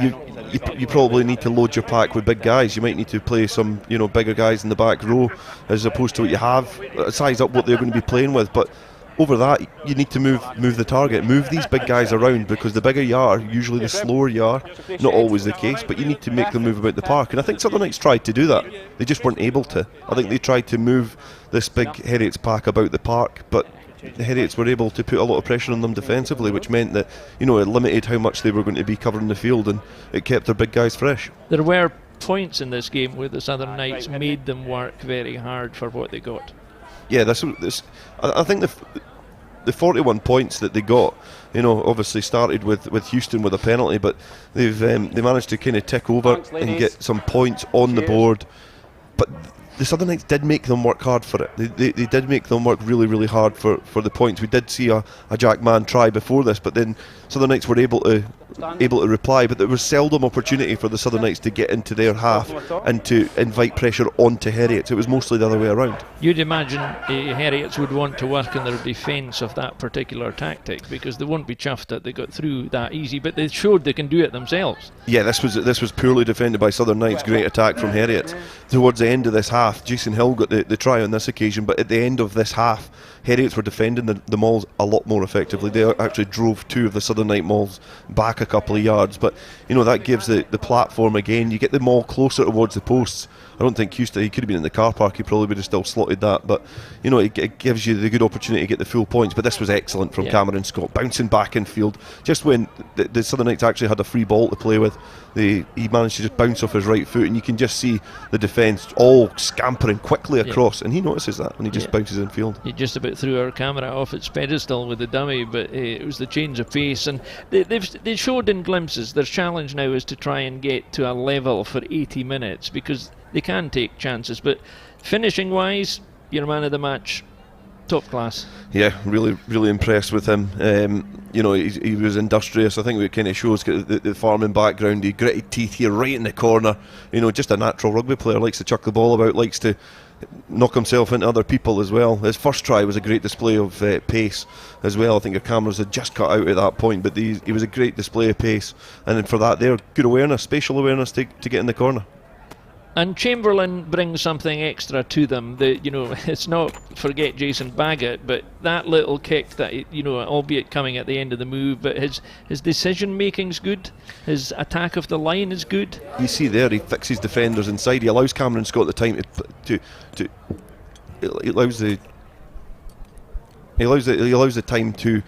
you probably need to load your pack with big guys. You might need to play some bigger guys in the back row as opposed to what you have. Size up what they're going to be playing with, but over that you need to move the target, move these big guys around, because the bigger you are, usually the slower you are. Not always the case, but you need to make them move about the park, and I think Southern Knights tried to do that. They just weren't able to. I think they tried to move this big Heriots pack about the park, but the Heriots were able to put a lot of pressure on them defensively, which meant that it limited how much they were going to be covering the field, and it kept their big guys fresh. There were points in this game where the Southern Knights made them work very hard for what they got. Yeah, I think the 41 points that they got, obviously started with Houston with a penalty, but they managed to kind of tick over and get some points on the board. But the Southern Knights did make them work hard for it. They did make them work really, really hard for the points. We did see a Jack Mann try before this, but then Southern Knights were able to reply, but there was seldom opportunity for the Southern Knights to get into their half and to invite pressure onto Heriots. It was mostly the other way around. You'd imagine Heriots would want to work in their defence of that particular tactic, because they won't be chuffed that they got through that easy, but they showed they can do it themselves. Yeah, this was poorly defended by Southern Knights. Great attack from Heriots. Towards the end of this half, Jason Hill got the try on this occasion, but at the end of this half, Heriots were defending the mauls a lot more effectively. They actually drove 2 of the Southern Night mauls back a couple of yards, but that gives the platform again. You get the maul closer towards the posts. I don't think Hugh, he could have been in the car park, he probably would have still slotted that, but it gives you the good opportunity to get the full points. But this was excellent from Cameron Scott, bouncing back in field just when the Southern Knights actually had a free ball to play with. He managed to just bounce off his right foot, and you can just see the defence all scampering quickly across, and he notices that when he just bounces in field. He just about threw our camera off its pedestal with the dummy, but it was the change of pace, and they showed in glimpses. Their challenge now is to try and get to a level for 80 minutes, because they can take chances, but finishing wise, your man of the match, top class. Yeah, really, really impressed with him. He was industrious. I think it kind of shows the farming background. He gritted teeth here right in the corner. Just a natural rugby player. Likes to chuck the ball about. Likes to knock himself into other people as well. His first try was a great display of pace as well. I think your cameras had just cut out at that point, but he was a great display of pace. And then for that, there, good awareness, spatial awareness to get in the corner. And Chamberlain brings something extra to them. It's not forget Jason Baggett, but that little kick that, albeit coming at the end of the move, but his decision making's good. His attack of the line is good. You see there, he fixes defenders inside. He allows Cameron Scott the time he allows the time to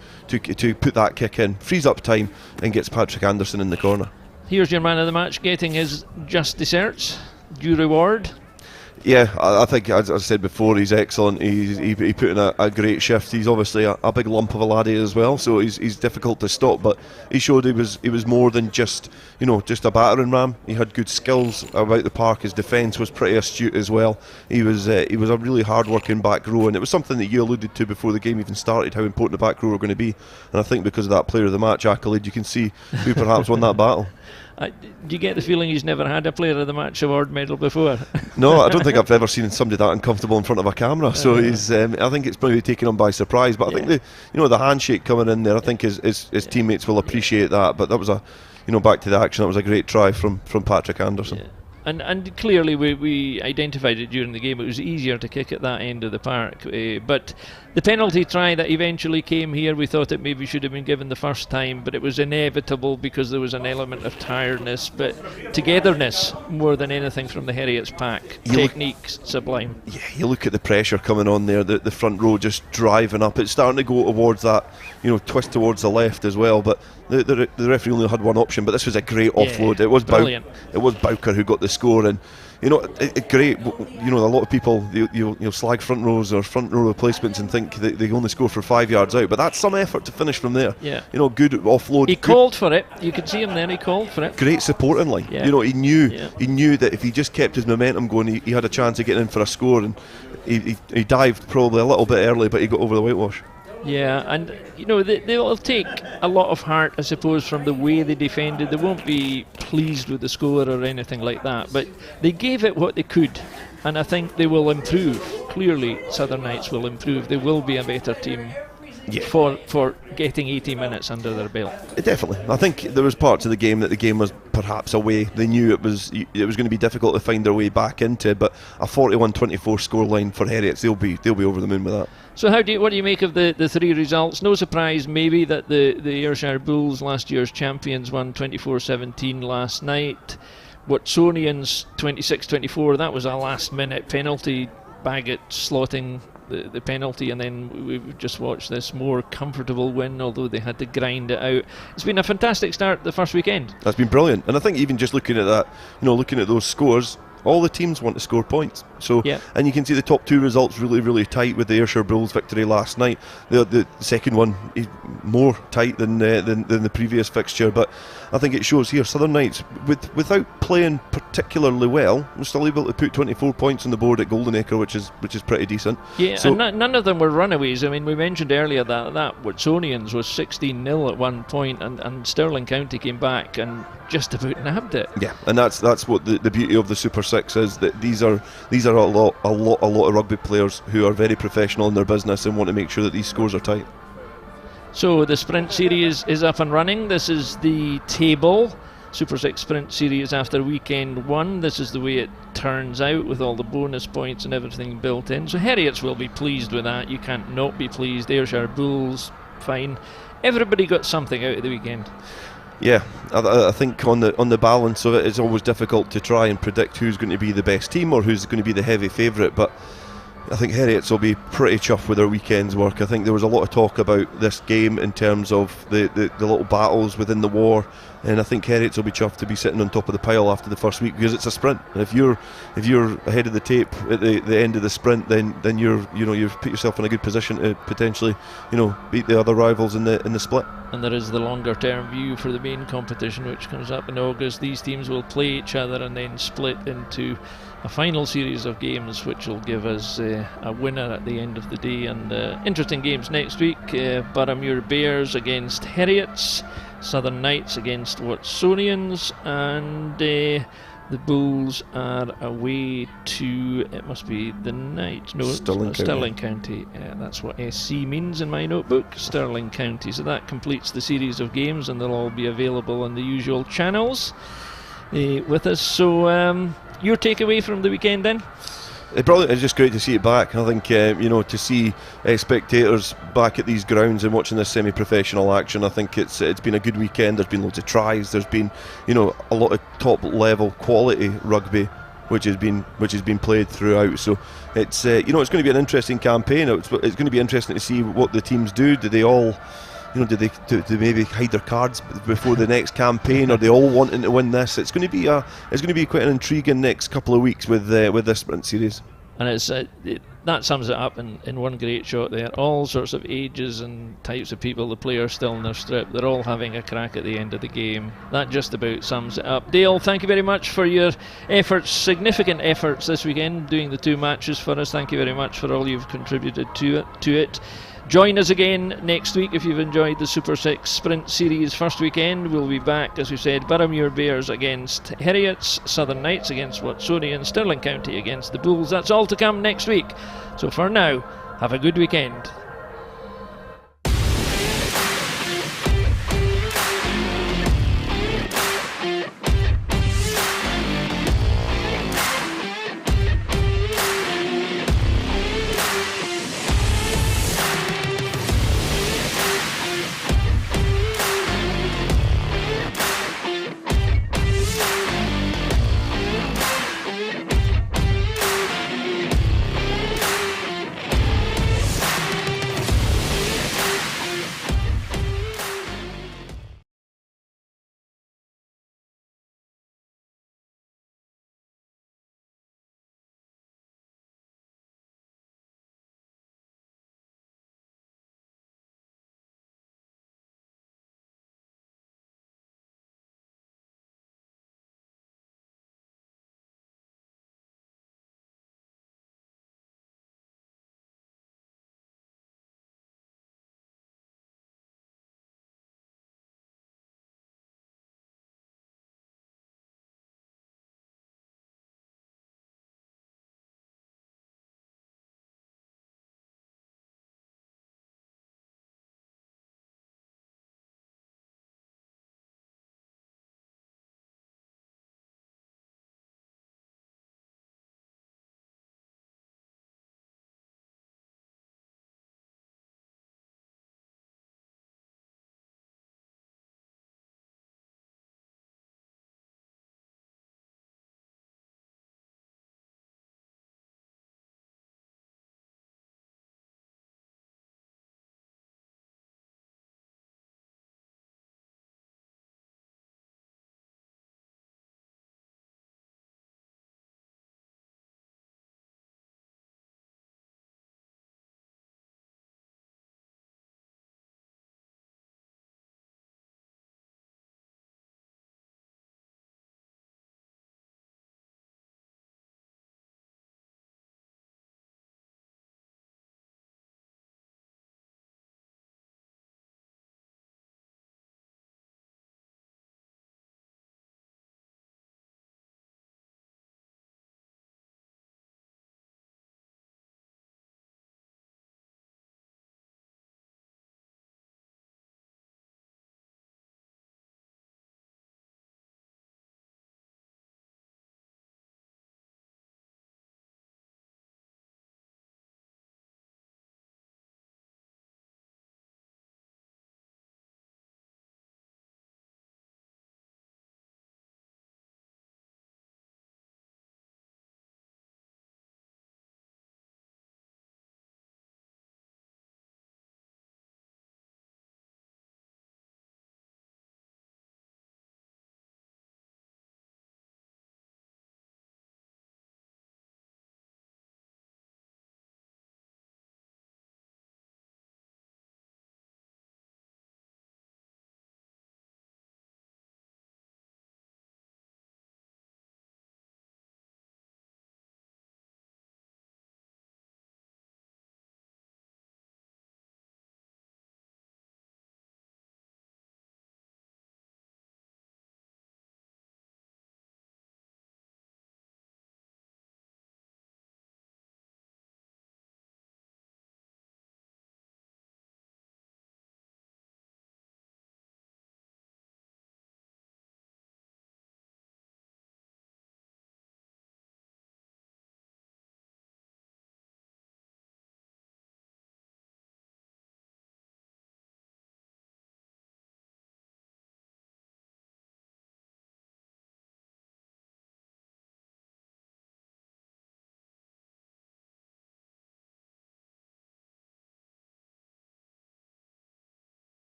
put that kick in, frees up time, and gets Patrick Anderson in the corner. Here's your man of the match getting his just desserts. Due reward. Yeah, I think, as I said before, he's excellent. He put in a great shift. He's obviously a big lump of a laddie as well, so he's difficult to stop. But he showed he was more than just a battering ram. He had good skills about the park. His defence was pretty astute as well. He was a really hard-working back row, and it was something that you alluded to before the game even started, how important the back row were going to be. And I think because of that Player of the Match accolade, you can see who perhaps won that battle. Do you get the feeling he's never had a Player of the Match award medal before? No, I don't think I've ever seen somebody that uncomfortable in front of a camera. So he's, I think it's maybe taken him by surprise. But I think the handshake coming in there, I think his teammates will appreciate that. But that was back to the action. That was a great try from Patrick Anderson. Yeah. And clearly we identified it during the game. It was easier to kick at that end of the park. But the penalty try that eventually came here, we thought it maybe should have been given the first time, but it was inevitable because there was an element of tiredness. But togetherness more than anything from the Heriots pack. Techniques sublime. Yeah, you look at the pressure coming on there, the front row just driving up. It's starting to go towards that, twist towards the left as well. But the referee only had one option, but this was a great offload. It was brilliant. It was Bowker who got the score, and great. A lot of people you'll slag front rows or front row replacements and think they only score for 5 yards out, but that's some effort to finish from there. Yeah. Good offload. He called for it. You could see him then. He called for it. Great supporting line. Yeah. He knew that if he just kept his momentum going, he had a chance of getting in for a score, and he dived probably a little bit early, but he got over the whitewash. Yeah, and they'll take a lot of heart, I suppose, from the way they defended. They won't be pleased with the score or anything like that, but they gave it what they could, and I think they will improve. Clearly, Southern Knights will improve. They will be a better team for getting 80 minutes under their belt. Definitely. I think there was parts of the game that the game was perhaps away. They knew it was going to be difficult to find their way back into, but a 41-24 scoreline for Heriots, they'll be over the moon with that. So what do you make of the three results? No surprise maybe that the Ayrshire Bulls, last year's champions, won 24-17 last night. Watsonians 26-24, that was a last minute penalty, Baggett slotting the penalty, and then we've just watched this more comfortable win, although they had to grind it out. It's been a fantastic start the first weekend. That's been brilliant, and I think even just looking at that, looking at those scores, all the teams want to score points. So, and you can see the top two results really, really tight with the Ayrshire Bulls victory last night. The second one is more tight than the previous fixture, but I think it shows here Southern Knights, without playing particularly well, were still able to put 24 points on the board at Goldenacre, which is pretty decent. Yeah, so, and none of them were runaways. I mean, we mentioned earlier that Watsonians was 16-0 at one point, and Stirling County came back and just about nabbed it. Yeah, and that's what the beauty of the Super 6 is, that these are a lot of rugby players who are very professional in their business and want to make sure that these scores are tight. So the sprint series is up and running. This is the table. Super 6 Sprint Series after weekend 1. This is the way it turns out with all the bonus points and everything built in. So Heriots will be pleased with that. You can't not be pleased. Ayrshire Bulls, fine. Everybody got something out of the weekend. Yeah, I think on the balance of it, it's always difficult to try and predict who's going to be the best team or who's going to be the heavy favourite, but I think Heriots will be pretty chuffed with their weekend's work. I think there was a lot of talk about this game in terms of the little battles within the war, and I think Heriots will be chuffed to be sitting on top of the pile after the first week, because it's a sprint. And if you're ahead of the tape at the end of the sprint, then you've put yourself in a good position to potentially beat the other rivals in the split. And there is the longer term view for the main competition, which comes up in August. These teams will play each other and then split into a final series of games, which will give us a winner at the end of the day. And interesting games next week. Boroughmuir Bears against Heriots, Southern Knights against Watsonians, and the Bulls are away to, it must be the Knights, no, Stirling County. That's what SC means in my notebook, Stirling County. So that completes the series of games, and they'll all be available on the usual channels with us. So your takeaway from the weekend then? It's just great to see it back. I think to see spectators back at these grounds and watching this semi-professional action, I think it's been a good weekend. There's been loads of tries. There's been a lot of top level quality rugby which has been played throughout. So it's it's going to be an interesting campaign. It's going to be interesting to see what the teams do. Do they all do they maybe hide their cards before the next campaign? Are they all wanting to win this? It's going to be quite an intriguing next couple of weeks with this sprint series. And that sums it up in one great shot there. All sorts of ages and types of people, the players still in their strip, they're all having a crack at the end of the game. That just about sums it up. Dale, thank you very much for your efforts, significant efforts this weekend, doing the 2 matches for us. Thank you very much for all you've contributed to it. Join us again next week if you've enjoyed the Super 6 Sprint Series first weekend. We'll be back, as we said, Boroughmuir Bears against Heriots, Southern Knights against Watsonians, Stirling County against the Bulls. That's all to come next week. So for now, have a good weekend.